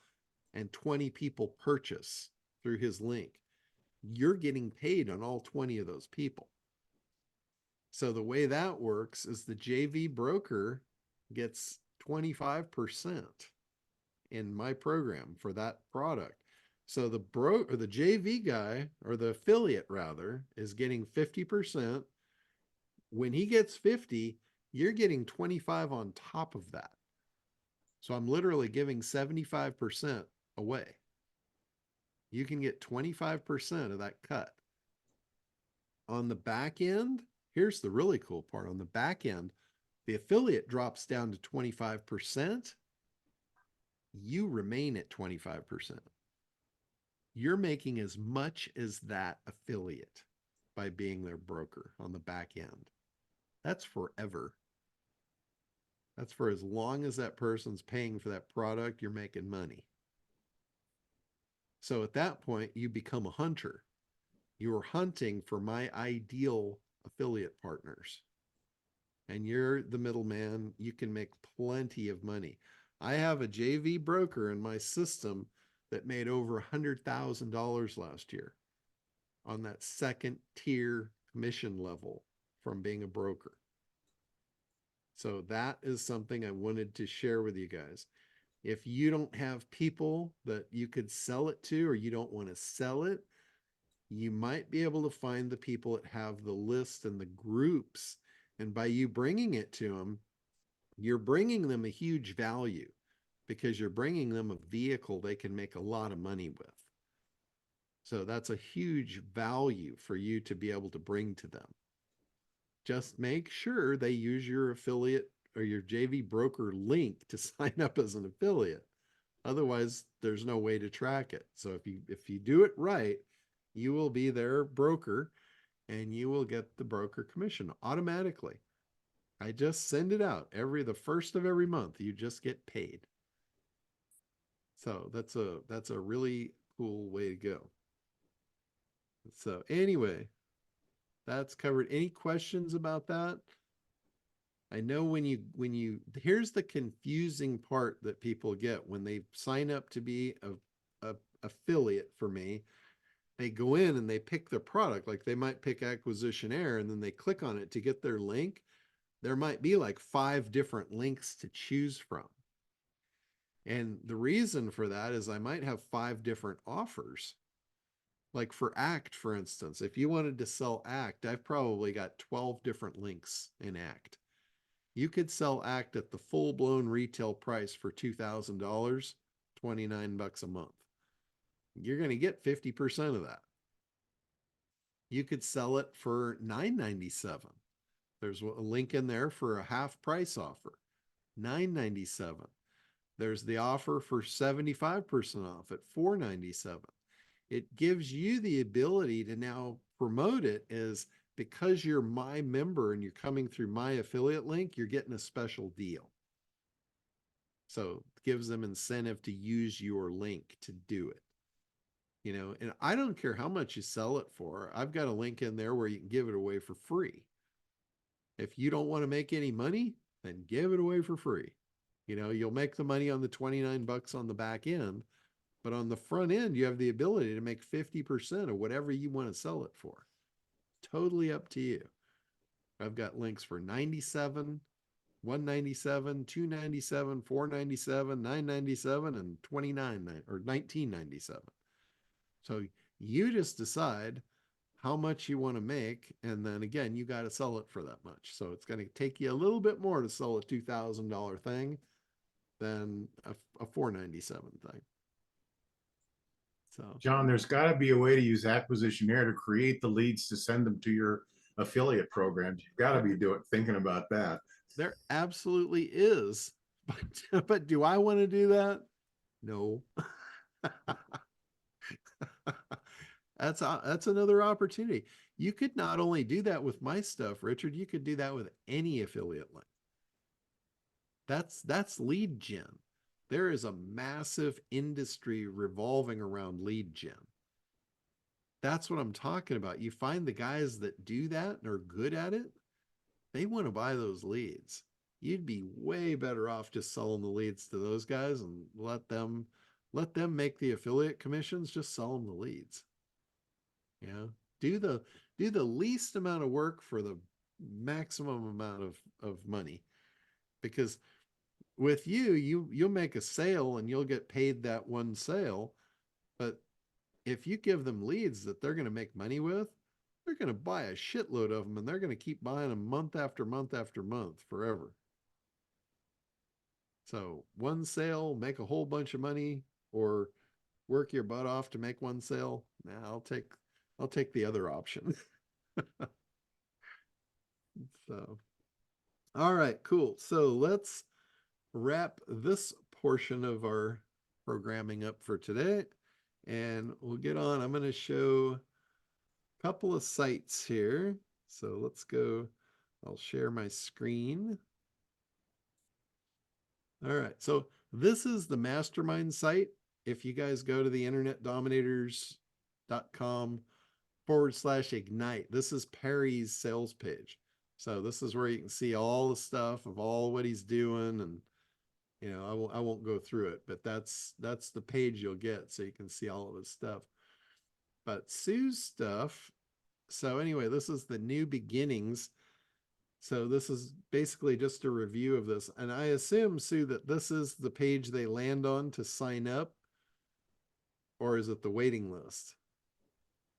and 20 people purchase through his link. You're getting paid on all 20 of those people. So the way that works is the JV broker gets 25% in my program for that product. So the JV guy, or the affiliate rather, is getting 50%. When he gets 50, you're getting 25 on top of that. So I'm literally giving 75% away. You can get 25% of that cut. On the back end, here's the really cool part. On the back end, the affiliate drops down to 25%. You remain at 25%. You're making as much as that affiliate by being their broker on the back end. That's forever. That's for as long as that person's paying for that product, you're making money. So at that point, you become a hunter. You're hunting for my ideal affiliate partners. And you're the middleman. You can make plenty of money. I have a JV broker in my system that made over $100,000 last year. on that second tier commission level from being a broker. So that is something I wanted to share with you guys. If you don't have people that you could sell it to, or you don't want to sell it, you might be able to find the people that have the list and the groups. And by you bringing it to them, you're bringing them a huge value, because you're bringing them a vehicle they can make a lot of money with. So that's a huge value for you to be able to bring to them. Just make sure they use your affiliate or your JV broker link to sign up as an affiliate. Otherwise, there's no way to track it. So if you do it right, you will be their broker and you will get the broker commission automatically. I just send it out the first of every month. You just get paid. So that's a really cool way to go. So anyway, that's covered. Any questions about that? I know when you here's the confusing part that people get when they sign up to be a affiliate for me. They go in and they pick their product, like they might pick Acquisition Air, and then they click on it to get their link. There might be like 5 different links to choose from. And the reason for that is I might have 5 different offers. Like for ACT, for instance, if you wanted to sell ACT, I've probably got 12 different links in ACT. You could sell ACT at the full-blown retail price for $2,000, 29 bucks a month. You're going to get 50% of that. You could sell it for $9.97. There's a link in there for a half price offer, $9.97. There's the offer for 75% off at $4.97. It gives you the ability to now promote it as, because you're my member and you're coming through my affiliate link, you're getting a special deal. So it gives them incentive to use your link to do it. You know, and I don't care how much you sell it for. I've got a link in there where you can give it away for free. If you don't want to make any money, then give it away for free. You know, you'll make the money on the 29 bucks on the back end, but on the front end, you have the ability to make 50% of whatever you want to sell it for. Totally up to you. I've got links for 97, 197, 297, 497, 997, and 29 or 1997. So you just decide how much you want to make, and then again, you got to sell it for that much. So it's going to take you a little bit more to sell a $2,000 thing than a $497 thing. So John, there's got to be a way to use Acquisition Air to create the leads to send them to your affiliate programs. You've got to be thinking about that. there absolutely is, but do I want to do that? No. That's another opportunity. You could not only do that with my stuff, Richard, you could do that with any affiliate link. That's lead gen. There is a massive industry revolving around lead gen. That's what I'm talking about. You find the guys that do that and are good at it, they want to buy those leads. You'd be way better off just selling the leads to those guys and let them make the affiliate commissions, just sell them the leads. You know, do the least amount of work for the maximum amount of money. Because with you'll make a sale and you'll get paid that one sale, but if you give them leads that they're going to make money with, they're going to buy a shitload of them, and they're going to keep buying them month after month after month forever. So one sale, make a whole bunch of money, or work your butt off to make one sale. Nah, I'll take the other option. So, all right, cool. So let's wrap this portion of our programming up for today, and we'll get on. I'm going to show a couple of sites here. So let's go. I'll share my screen. All right. So this is the mastermind site. If you guys go to the internetdominators.com/ignite, this is Perry's sales page. So this is where you can see all the stuff of all what he's doing, and you know, I won't go through it, but that's the page you'll get, so you can see all of his stuff. But Sue's stuff, so anyway, this is the new beginnings. So this is basically just a review of this. And I assume, Sue, that this is the page they land on to sign up, or is it the waiting list?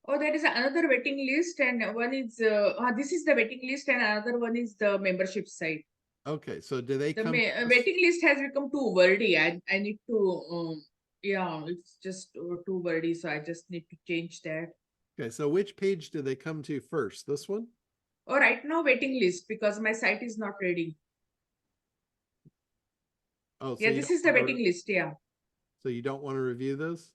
Oh, there is another waiting list, and one is this is the waiting list, and another one is the membership site. Okay, so do they The come? to this? waiting list has become too wordy. I need to yeah, it's just too wordy, so I just need to change that. Okay, so which page do they come to first? This one? Oh, right now waiting list because my site is not ready. Oh, so Yeah, you this don't is the wanna- waiting list. Yeah. So you don't want to review this?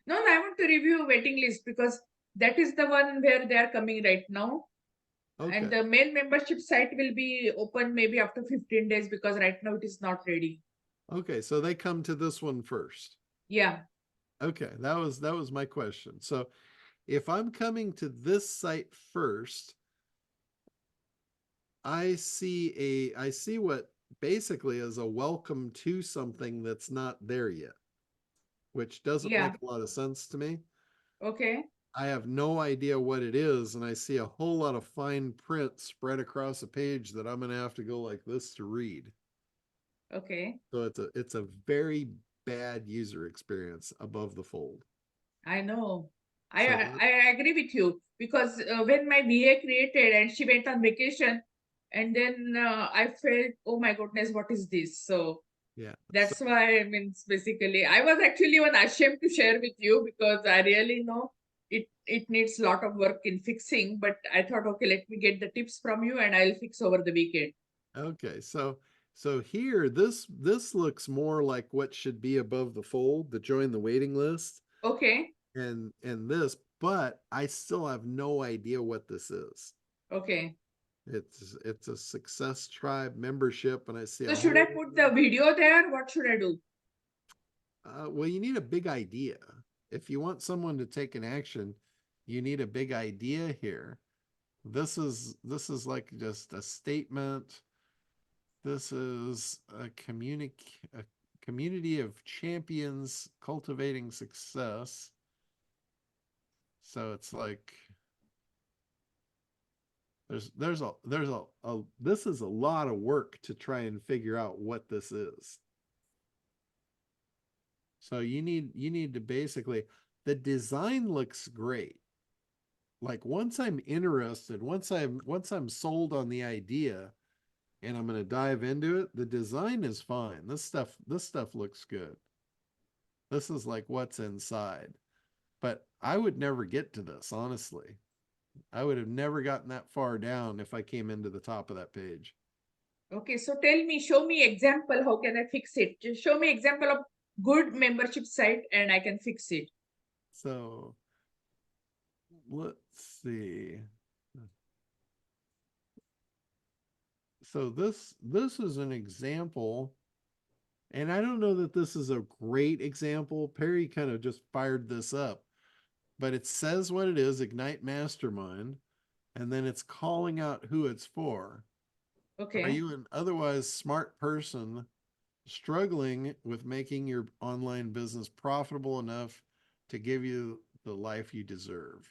No, I want to review waiting list because that is the one where they are coming right now. Okay. And the main membership site will be open maybe after 15 days because right now it is not ready. Okay, so they come to this one first. Yeah. Okay, that was my question. So if I'm coming to this site first, I see what basically is a welcome to something that's not there yet, which doesn't Yeah. make a lot of sense to me. Okay. I have no idea what it is, and I see a whole lot of fine print spread across a page that I'm gonna have to go like this to read. Okay. So it's a very bad user experience above the fold. I know. So that- I agree with you because when my VA created and she went on vacation, and then I felt, oh my goodness, what is this? So Yeah. that's why I mean, basically, I was actually even ashamed to share with you because I really know it needs a lot of work in fixing. But I thought, okay, let me get the tips from you, and I'll fix over the weekend. Okay, so here this looks more like what should be above the fold, the join the waiting list, Okay. and this, but I still have no idea what this is. Okay. It's a Success Tribe membership, and I see So a should I whole put the video there? What should I do? well, you need a big idea. If you want someone to take an action, you need a big idea here. This is like just a statement. This is a community of champions cultivating success. So it's like there's a this is a lot of work to try and figure out what this is. So you need to basically, the design looks great. Like once I'm interested, once I'm sold on the idea and I'm going to dive into it, the design is fine. This stuff looks good. This is like what's inside. But I would never get to this, honestly. I would have never gotten that far down if I came into the top of that page. Okay, so tell me, show me example. How can I fix it? Just show me example of good membership site and I can fix it. So let's see. So this is an example, and I don't know that this is a great example. Perry kind of just fired this up, but it says what it is, Ignite Mastermind, and then it's calling out who it's for. Okay. Are you an otherwise smart person struggling with making your online business profitable enough to give you the life you deserve?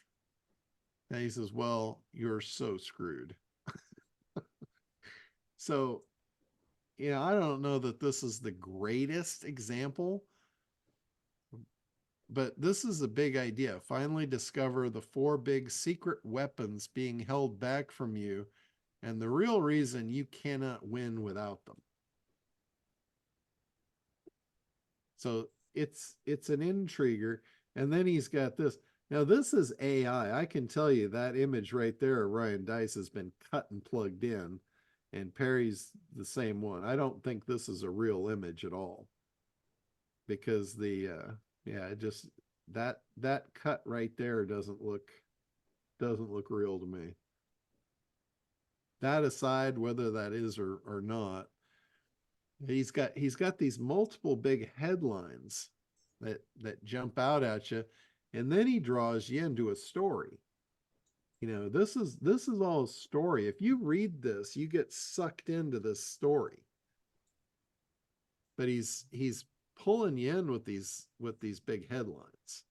And he says, well, you're so screwed. So, I don't know that this is the greatest example, but this is a big idea. Finally discover the 4 big secret weapons being held back from you and the real reason you cannot win without them. So it's an intriguer. And then he's got this. Now this is AI. I can tell you that image right there, Ryan Dice, has been cut and plugged in, and Perry's the same one. I don't think this is a real image at all, because the it just that cut right there doesn't look real to me. That aside, whether that is or not, he's got these multiple big headlines that jump out at you, and then he draws you into a story. This is all a story. If you read this, you get sucked into this story. But he's pulling you in with these big headlines.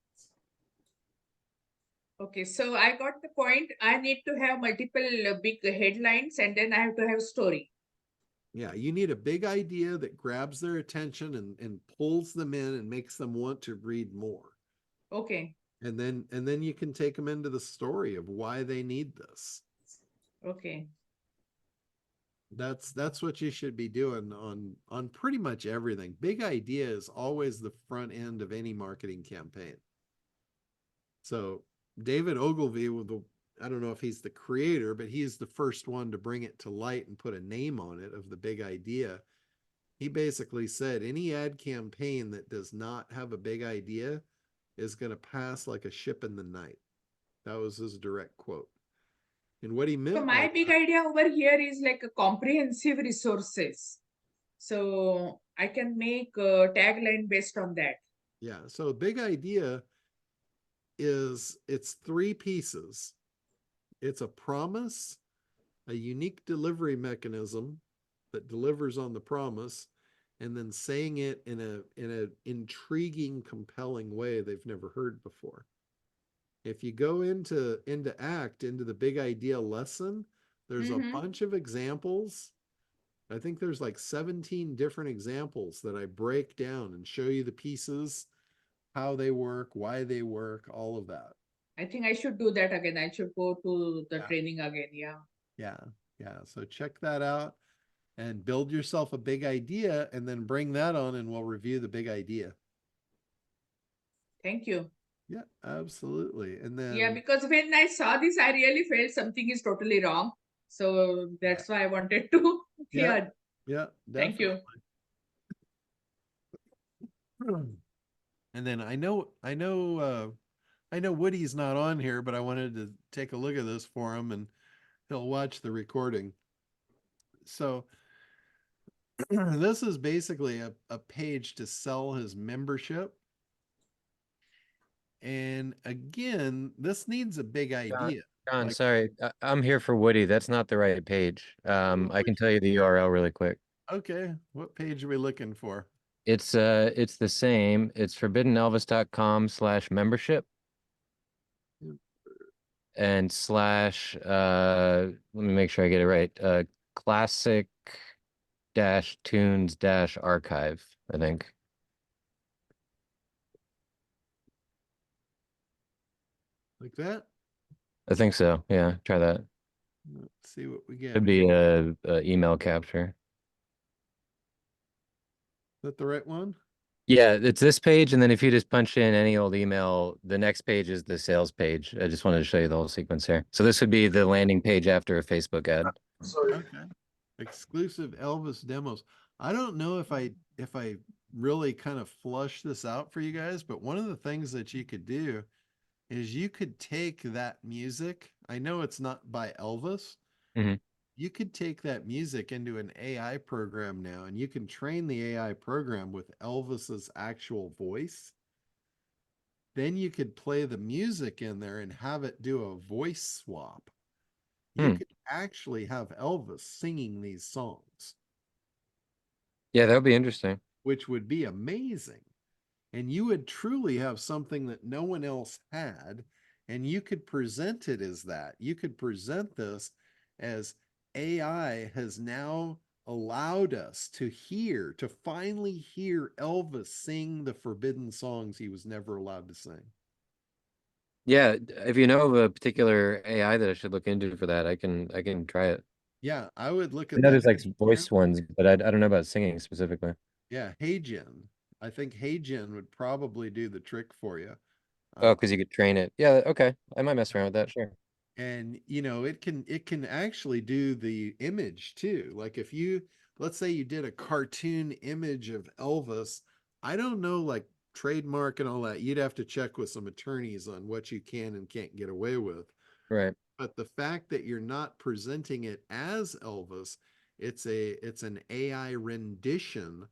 Okay, so I got the point. I need to have multiple big headlines and then I have to have story. Yeah, you need a big idea that grabs their attention and pulls them in and makes them want to read more. Okay, And then you can take them into the story of why they need this. okay. That's what you should be doing on pretty much everything. Big idea is always the front end of any marketing campaign. So David Ogilvy, I don't know if he's the creator, but he's the first one to bring it to light and put a name on it of the big idea. He basically said any ad campaign that does not have a big idea is going to pass like a ship in the night. That was his direct quote. And what he meant So by my big that, idea over here is like a comprehensive resources. So I can make a tagline based on that. yeah. So a big idea is it's three pieces. It's a promise, a unique delivery mechanism that delivers on the promise, and then saying it in a intriguing, compelling way they've never heard before. If you go into the big idea lesson, there's a bunch of examples. I think there's like 17 different examples that I break down and show you the pieces, how they work, why they work, all of that. I think I should do that again. I should go to the Yeah. training again. Yeah. Yeah. Yeah. So check that out and build yourself a big idea and then bring that on and we'll review the big idea. Thank you. Yeah, absolutely. And then Yeah, because when I saw this, I really felt something is totally wrong. So that's why I wanted to. yeah, Yeah. Thank definitely. you. And then I know Woody's not on here, but I wanted to take a look at this for him and he'll watch the recording. So this is basically a page to sell his membership. And again, this needs a big idea. John, Like, sorry, I'm here for Woody. That's not the right page. I can tell you the URL really quick. okay, what page are we looking for? It's the same. It's forbiddenelvis.com/membership and slash let me make sure I get it right. Classic dash tunes dash archive, I think. Like that? I think so. Yeah, try that. Let's see what we get. Could be a email capture. Is that the right one? Yeah, it's this page, and then if you just punch in any old email, the next page is the sales page. I just wanted to show you the whole sequence here. So this would be the landing page after a Facebook ad. Okay. Exclusive Elvis demos. I don't know if I really kind of flush this out for you guys, but one of the things that you could do is you could take that music. I know it's not by Elvis. Mhm. You could take that music into an AI program now, and you can train the AI program with Elvis's actual voice. Then you could play the music in there and have it do a voice swap. You could actually have Elvis singing these songs. Yeah, that would be interesting. Which would be amazing. And you would truly have something that no one else had. And you could present it as that. You could present this as AI has now allowed us to finally hear Elvis sing the forbidden songs he was never allowed to sing. Yeah, if you know of a particular AI that I should look into for that, I can try it. Yeah, I would look I at know that. there's like voice ones, but I don't know about singing specifically. Yeah, HeyGen. I think HeyGen would probably do the trick for you. Oh, because you could train it. Yeah, okay. I might mess around with that, sure. And it can actually do the image too. Like if you, let's say you did a cartoon image of Elvis, I don't know, like trademark and all that, you'd have to check with some attorneys on what you can and can't get away with. Right. But the fact that you're not presenting it as Elvis, it's an AI rendition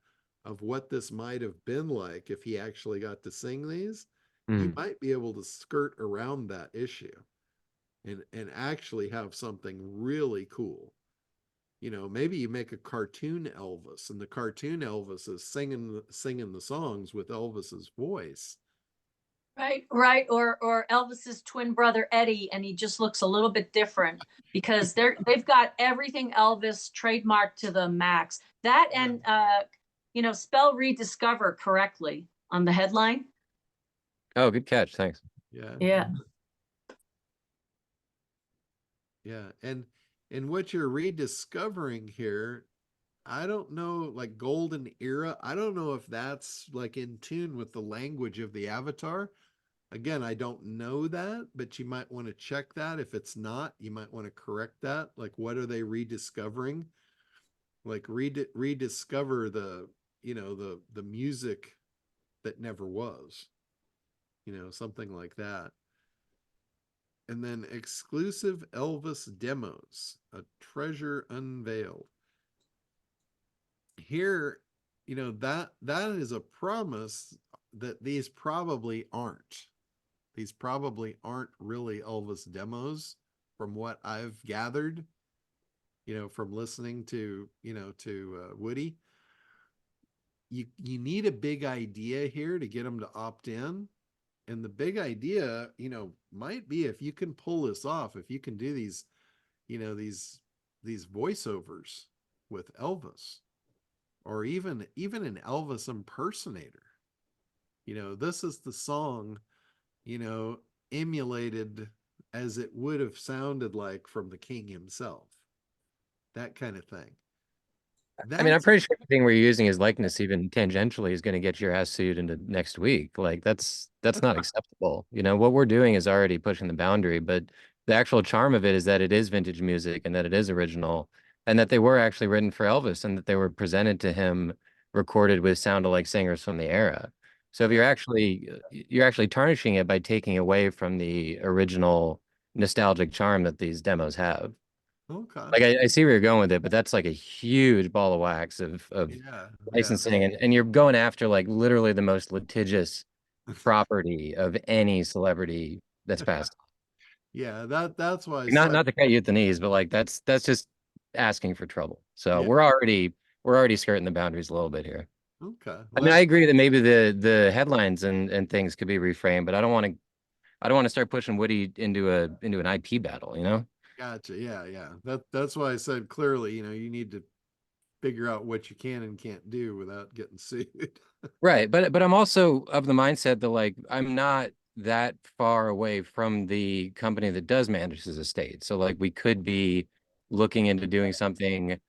of what this might have been like if he actually got to sing these. You might be able to skirt around that issue and actually have something really cool. Maybe you make a cartoon Elvis and the cartoon Elvis is singing the songs with Elvis's voice. Right. Or Elvis's twin brother Eddie, and he just looks a little bit different because they've got everything Elvis trademarked to the max. That and spell rediscover correctly on the headline. Oh, good catch. Thanks. Yeah. Yeah. Yeah. And what you're rediscovering here, I don't know, like golden era, I don't know if that's like in tune with the language of the avatar. Again, I don't know that, but you might want to check that. If it's not, you might want to correct that. Like, what are they rediscovering? Like rediscover the, the music that never was, something like that. And then exclusive Elvis demos, a treasure unveiled. Here, that is a promise that these probably aren't. These probably aren't really Elvis demos from what I've gathered, from listening to, Woody. You need a big idea here to get them to opt in. And the big idea, might be if you can pull this off, if you can do these, these voiceovers with Elvis, or even an Elvis impersonator. This is the song, emulated as it would have sounded like from the king himself. That kind of thing. I mean, I'm That's pretty sure everything we're using his likeness, even tangentially, is going to get your ass sued into next week. Like that's not acceptable. What we're doing is already pushing the boundary, but the actual charm of it is that it is vintage music and that it is original and that they were actually written for Elvis and that they were presented to him recorded with sound-alike singers from the era. So if you're actually tarnishing it by taking away from the original nostalgic charm that these demos have. okay. Like I see where you're going with it, but that's like a huge ball of wax of Yeah. licensing, and you're going after like literally the most litigious property of any celebrity that's passed. Yeah, that's why I Not said, not to cut you at the knees, but like that's just asking for trouble. So yeah. we're already skirting the boundaries a little bit here. Okay. I mean, I agree that maybe the headlines and things could be reframed, but I don't want to start pushing Woody into an IP battle, you know? Gotcha. Yeah, yeah. That's why I said clearly, you need to figure out what you can and can't do without getting sued. Right, but I'm also of the mindset that like I'm not that far away from the company that does manage his estate. So like we could be looking into doing something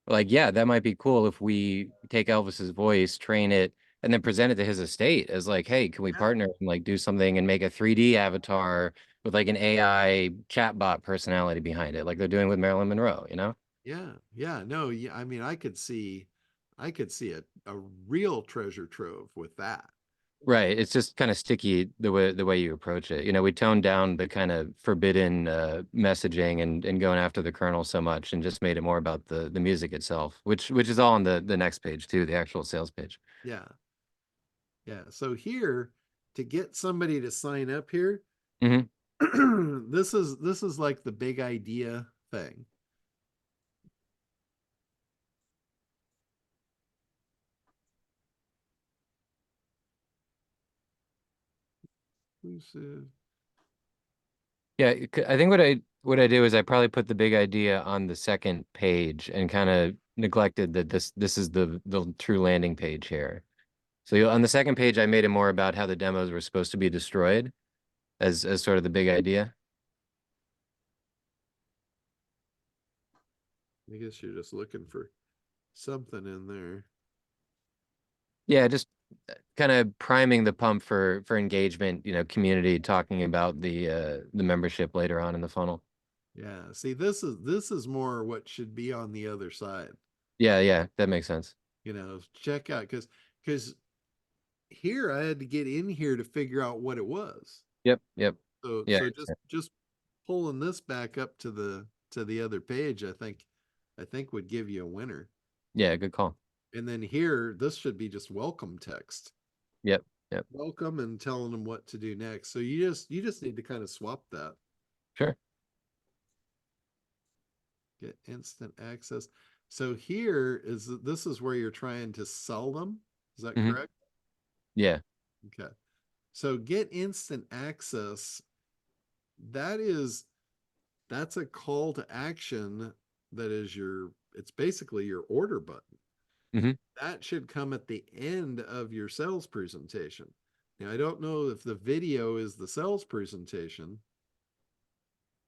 like, yeah, that might be cool if we take Elvis's voice, train it, and then present it to his estate as like, hey, can we Yeah. partner and like do something and make a 3D avatar with like an AI chatbot personality behind it, like they're doing with Marilyn Monroe, you know? Yeah, yeah, no, yeah. I mean, I could see a real treasure trove with that. Right. It's just kind of sticky the way you approach it. We toned down the kind of forbidden messaging and going after the kernel so much and just made it more about the music itself, which is all on the next page too, the actual sales page. Yeah, yeah. So here, to get somebody to sign up here, Hmm. this is like the big idea thing. Exclusive. Yeah, I think what I do is I probably put the big idea on the second page and kind of neglected that this is the true landing page here. So on the second page, I made it more about how the demos were supposed to be destroyed as sort of the big idea. I guess you're just looking for something in there. Yeah, just kind of priming the pump for engagement, community talking about the membership later on in the funnel. Yeah. See, this is more what should be on the other side. Yeah, that makes sense. Check out because here I had to get in here to figure out what it was. Yep. So Yeah. so just pulling this back up to the other page, I think would give you a winner. Yeah, good call. And then here, this should be just welcome text. Yep. Welcome and telling them what to do next. So you just need to kind of swap that. Sure. Get instant access. So here this is where you're trying to sell them. Is that Mhm. correct? Yeah. Okay. So get instant access. That's a call to action. That is it's basically your order button. Mhm. That should come at the end of your sales presentation. Now, I don't know if the video is the sales presentation.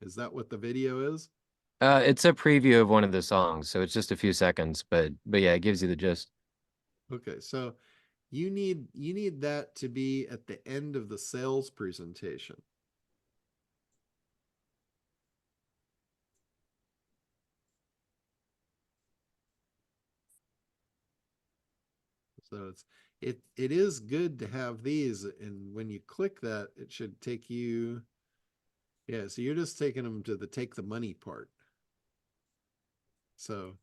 Is that what the video is? It's a preview of one of the songs, so it's just a few seconds, but yeah, it gives you the gist. Okay, so you need that to be at the end of the sales presentation. So it is good to have these, and when you click that, it should take you. Yeah, so you're just taking them to the take the money part. So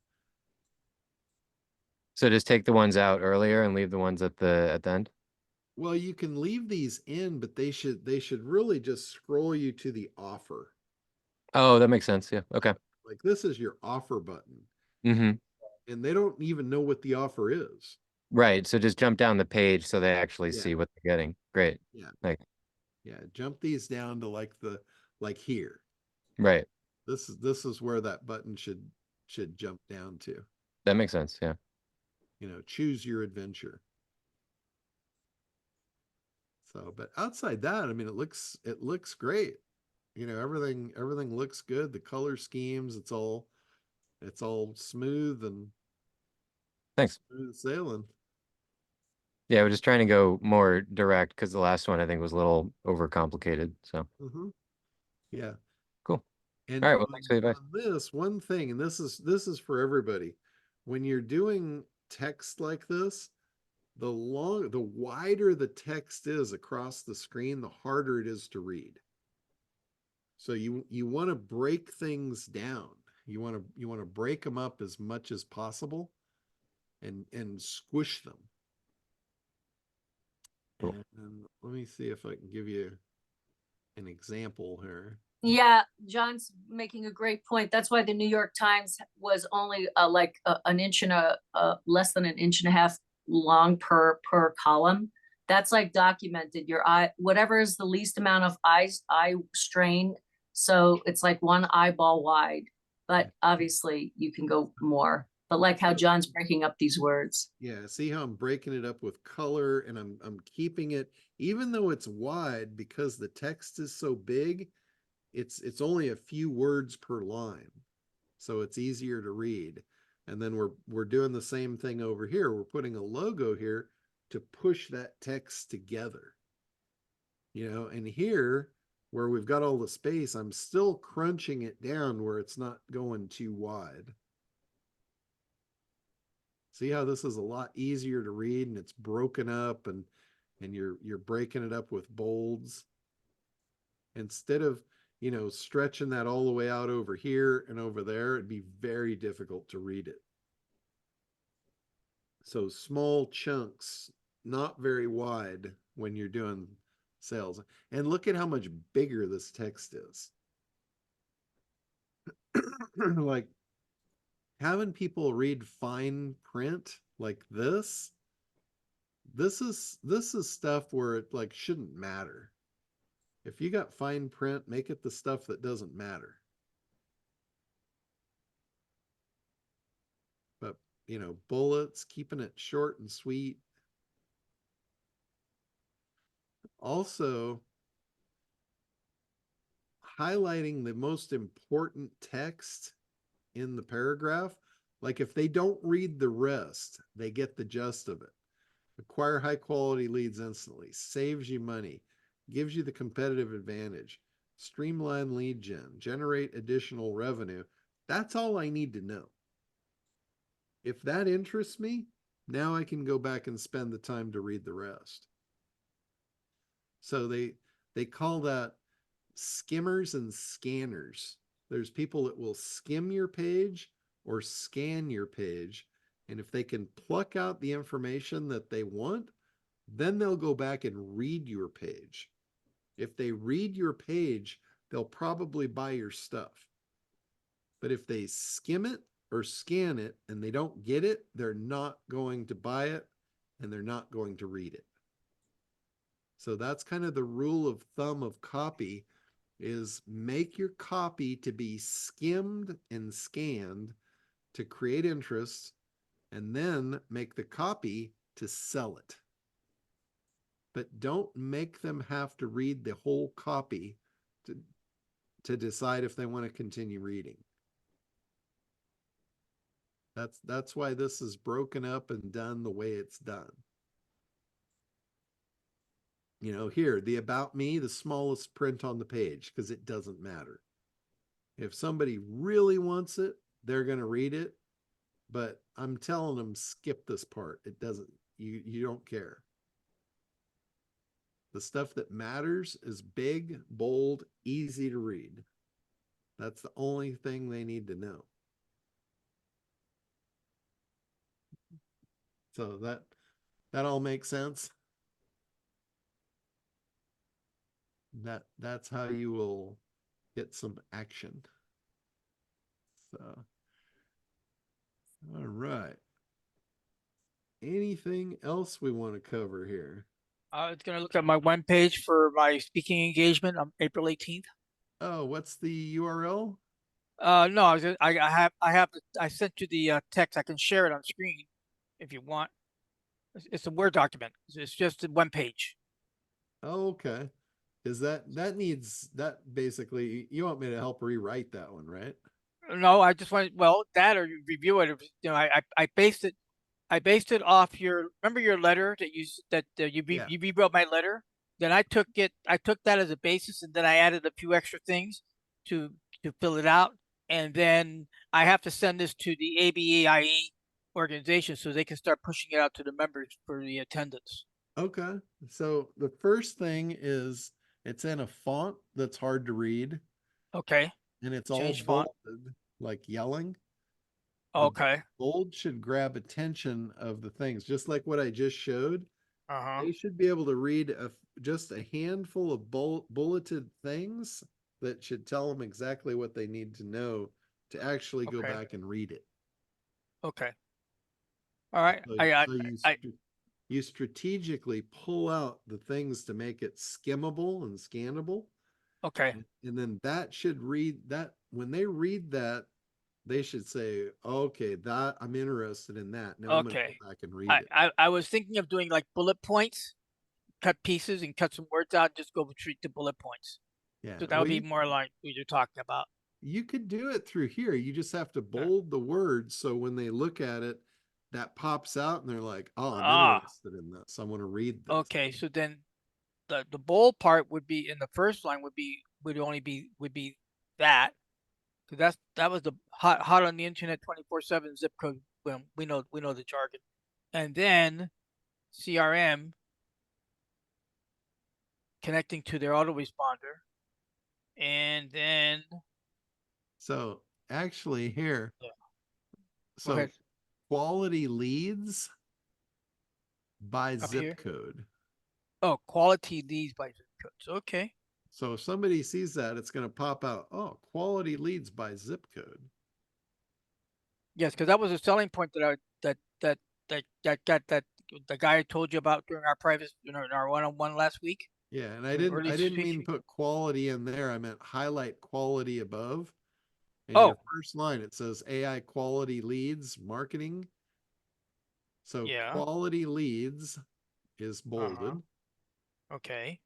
So just take the ones out earlier and leave the ones at the end. well, you can leave these in, but they should really just scroll you to the offer. Oh, that makes sense. Yeah. Okay. Like this is your offer button, Mm-hmm. and they don't even know what the offer is. Right. So just jump down the page so they actually Yeah. see what they're getting. Great. Yeah. Like, Yeah, jump these down to like here. right. This is where that button should jump down to. That makes sense. Yeah. Choose your adventure. So, but outside that, I mean, it looks great. Everything looks good. The color schemes, it's all smooth and Thanks. smooth sailing. Yeah, we're just trying to go more direct because the last one I think was a little overcomplicated. So Mm-hmm. Yeah. cool. And All right. Well, thanks for the advice. on this one thing, and this is for everybody. When you're doing text like this, the wider the text is across the screen, the harder it is to read. So you want to break things down. You want to break them up as much as possible and squish them. Cool. And let me see if I can give you an example here. Yeah, John's making a great point. That's why the New York Times was only an inch and less than an inch and a half long per column. That's like documented. Your eye, whatever is the least amount of eye strain. So it's like one eyeball wide, but obviously you can go more. But like how John's breaking up these words. Yeah, see how I'm breaking it up with color, and I'm keeping it, even though it's wide, because the text is so big, it's only a few words per line. So it's easier to read. And then we're doing the same thing over here. We're putting a logo here to push that text together. And here where we've got all the space, I'm still crunching it down where it's not going too wide. See how this is a lot easier to read, and it's broken up, and you're breaking it up with bolds instead of stretching that all the way out over here and over there. It'd be very difficult to read it. So small chunks, not very wide when you're doing sales. And look at how much bigger this text is. Like having people read fine print like this is stuff where it like shouldn't matter. If you got fine print, make it the stuff that doesn't matter. But bullets, keeping it short and sweet. Also, highlighting the most important text in the paragraph. Like if they don't read the rest, they get the gist of it. Acquire high quality leads instantly, saves you money, gives you the competitive advantage, streamline lead gen, generate additional revenue. That's all I need to know. If that interests me, now I can go back and spend the time to read the rest. So they call that skimmers and scanners. There's people that will skim your page or scan your page. And if they can pluck out the information that they want, then they'll go back and read your page. If they read your page, they'll probably buy your stuff. But if they skim it or scan it and they don't get it, they're not going to buy it, and they're not going to read it. So that's kind of the rule of thumb of copy, is make your copy to be skimmed and scanned to create interest, and then make the copy to sell it. But don't make them have to read the whole copy to decide if they want to continue reading. That's why this is broken up and done the way it's done. You know, here, the about me, the smallest print on the page, because it doesn't matter. If somebody really wants it, they're going to read it. But I'm telling them, skip this part. It doesn't, you don't care. The stuff that matters is big, bold, easy to read. That's the only thing they need to know. So that all makes sense. That's how you will get some action. So, all right. Anything else we want to cover here? I was gonna look at my one page for my speaking engagement on April 18th. Oh, what's the URL? No, I sent you the text. I can share it on screen if you want. It's a Word document. It's just one page. Oh, okay. Is that needs that basically, you want me to help rewrite that one, right? No, I just want, well, that or you review it. You know, I based it off remember your letter that Yeah. you rewrote my letter? Then I took that as a basis, and then I added a few extra things to fill it out. And then I have to send this to the ABAIE organization so they can start pushing it out to the members for the attendance. Okay. So the first thing is, it's in a font that's hard to read, Okay. and it's all Change font. bolded, like yelling. The Okay. bold should grab attention of the things, just like what I just showed. Uh-huh. They should be able to read just a handful of bulleted things that should tell them exactly what they need to know to actually go Okay. back and read it. Okay. All right. So you strategically pull out the things to make it skimmable and scannable. Okay. And then that should read that, when they read that, they should say, okay, that I'm interested in that. Now I'm going to Okay. go back and read it. I was thinking of doing like bullet points, cut pieces and cut some words out, just go straight to bullet points. Yeah. So that would be more like what you're talking about. You could do it through here. You just have to bold the words, so when they look at it, that pops out and they're like, oh, I'm interested in this. I want to read this. Okay, so then the bold part would be in the first line would be that. So that was the hot on the internet 24/7 zip code. Well, we know the jargon. And then CRM connecting to their autoresponder. And then So actually here, Go so ahead. quality leads by Up zip here? code. Oh, quality leads by zip codes. Okay. So if somebody sees that, it's going to pop out, oh, quality leads by zip code. Yes, because that was a selling point that the guy I told you about during our private, in our one-on-one last week. Yeah, and I didn't mean put quality in there. I meant highlight quality above. In your first line, it says AI quality leads marketing. So Yeah. quality leads is bolded. Okay.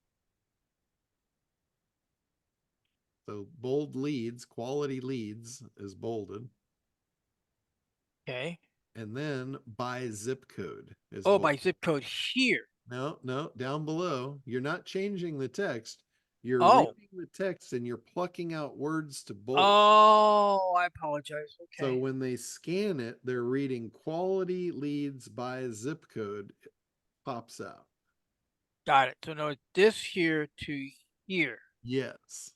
So bold leads, quality leads is bolded. Okay. And then by zip code is by zip code here. No, down below. You're not changing the text. You're reading the text and you're plucking out words to bold. Oh, I apologize. Okay. So when they scan it, they're reading quality leads by zip code. It pops out. Got it. So no, this here to here. Yes.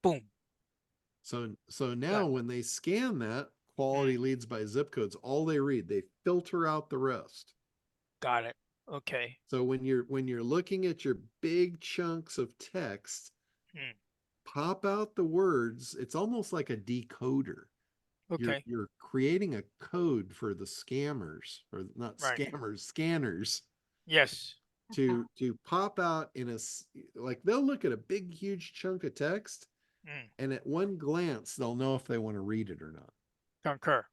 Boom. So now when they scan that quality leads by zip codes, all they read, they filter out the rest. Got it. Okay. So when you're looking at your big chunks of text, pop out the words. It's almost like a decoder. Okay. You're creating a code for the scammers, or not scammers, scanners. Yes. to pop out in like they'll look at a big huge chunk of text, and at one glance they'll know if they want to read it or not. Concur.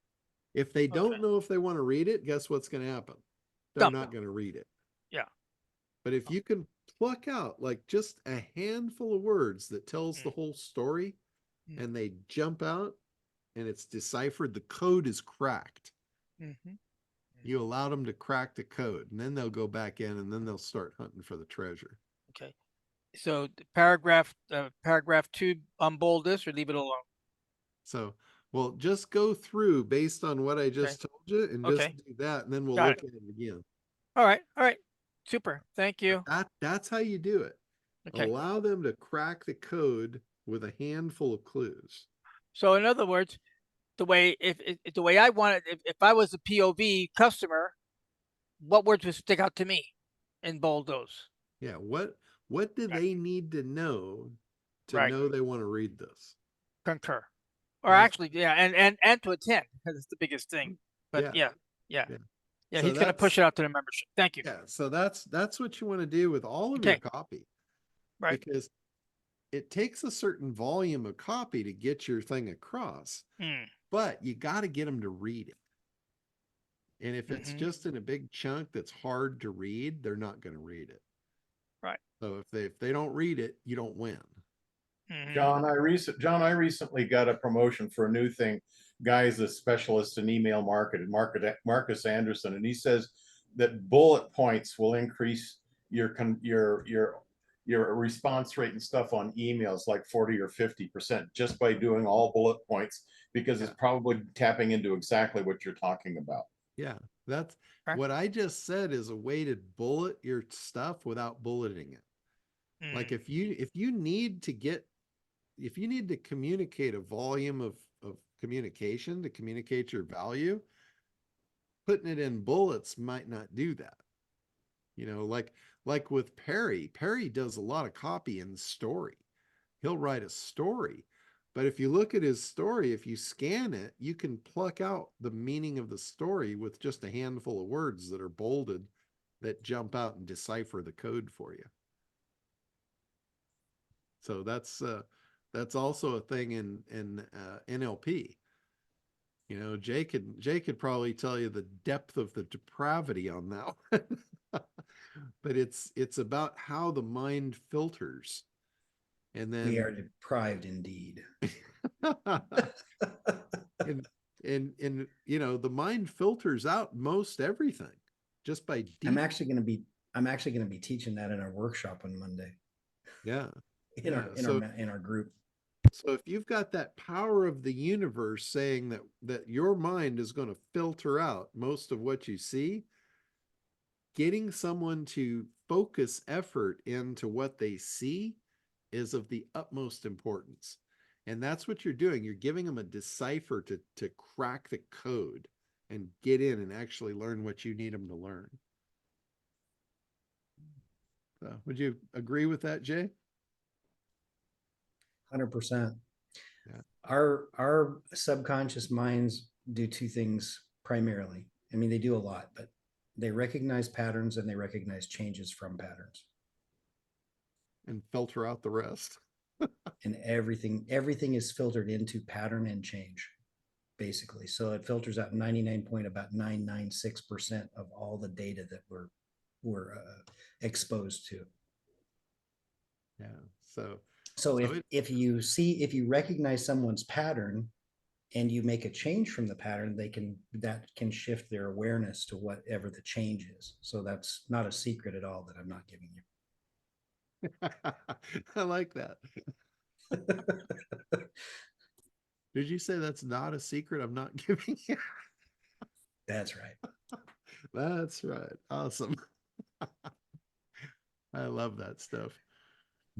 If they don't Okay. know if they want to read it, guess what's going to happen? They're Dump not them. going to read it. Yeah. But if you can pluck out like just a handful of words that tells the whole story, and they jump out and it's deciphered, the code is cracked. You allow them to crack the code, and then they'll go back in, and then they'll start hunting for the treasure. Okay. So paragraph 2, unbold this or leave it alone. So, well, just go through based on what I just told you, and just do that, and then we'll Got look it. at it again. All right. Super. Thank you. That's how you do it. Okay. Allow them to crack the code with a handful of clues. So in other words, the way the way I want it, if I was a POV customer, what words would stick out to me in bold those? Yeah, what do they need to know to Right. know they want to read this? Concur. Or Right. actually, yeah, and to attend, because it's the biggest thing. But yeah. So He's gonna push it out to the membership. Thank you. Yeah, so that's what you want to do with all of your copy. Right. Because it takes a certain volume of copy to get your thing across, but you got to get them to read it. And if it's just in a big chunk that's hard to read, they're not going to read it. Right. So if they don't read it, you don't win. John, I recently got a promotion for a new thing. Guy's a specialist in email marketing, Marcus Anderson, and he says that bullet points will increase your response rate and stuff on emails like 40 or 50% just by doing all bullet points, because it's probably tapping into exactly what you're talking about. Yeah, that's what I just said is a way to bullet your stuff without bulleting it. Like if you need to communicate a volume of communication to communicate your value, putting it in bullets might not do that. You know, like with Perry does a lot of copy in story. He'll write a story, but if you look at his story, if you scan it, you can pluck out the meaning of the story with just a handful of words that are bolded that jump out and decipher the code for you. So that's also a thing in NLP. You know, Jay could probably tell you the depth of the depravity on that one. But it's about how the mind filters. And then we are deprived indeed. and you know, the mind filters out most everything just by I'm actually going to be teaching that in our workshop on Monday. Yeah. In our group. So if you've got that power of the universe saying that your mind is going to filter out most of what you see, getting someone to focus effort into what they see is of the utmost importance. And that's what you're doing. You're giving them a decipher to crack the code and get in and actually learn what you need them to learn. So would you agree with that, Jay? 100%. Yeah. Our subconscious minds do two things primarily. I mean, they do a lot, but they recognize patterns and they recognize changes from patterns. And filter out the rest. And everything is filtered into pattern and change, basically. So it filters out 99.996% of all the data that we're exposed to. Yeah. So if you recognize someone's pattern and you make a change from the pattern, that can shift their awareness to whatever the change is. So that's not a secret at all that I'm not giving you. I like that. Did you say that's not a secret I'm not giving you? That's right. That's right. Awesome. I love that stuff.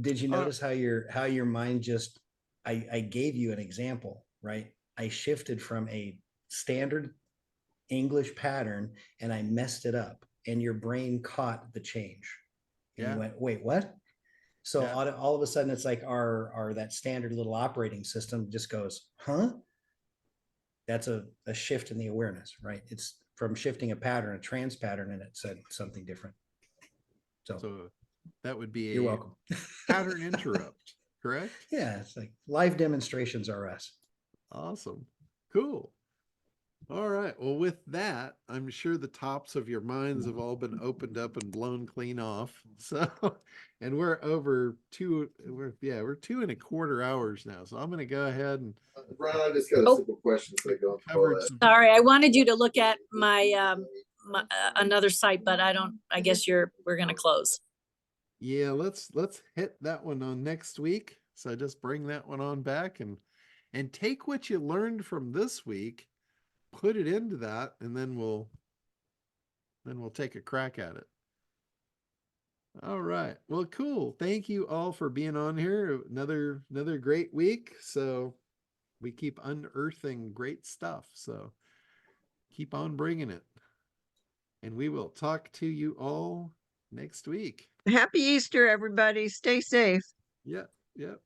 Did you notice how your mind just, I gave you an example, right? I shifted from a standard English pattern and I messed it up, and your brain caught the change. And you went, wait, what? So all of a sudden it's like our that standard little operating system just goes, huh? That's a shift in the awareness, right? It's from shifting a pattern, a trans pattern, and it said something different. So that would be You're a welcome. pattern interrupt, correct? Yeah, it's like live demonstrations are us. Awesome. Cool. All right. Well, with that, I'm sure the tops of your minds have all been opened up and blown clean off. So, and we're over we're 2.25 hours now. So I'm going to go ahead and Ron, I just got a simple question so I don't call covered that. some. Sorry, I wanted you to look at my another site, but I guess we're gonna close. Yeah, let's hit that one on next week. So just bring that one on back and take what you learned from this week, put it into that, and then we'll take a crack at it. All right. Well, cool. Thank you all for being on here. Another great week. So we keep unearthing great stuff. So keep on bringing it. And we will talk to you all next week. Happy Easter, everybody. Stay safe. Yep. Yep.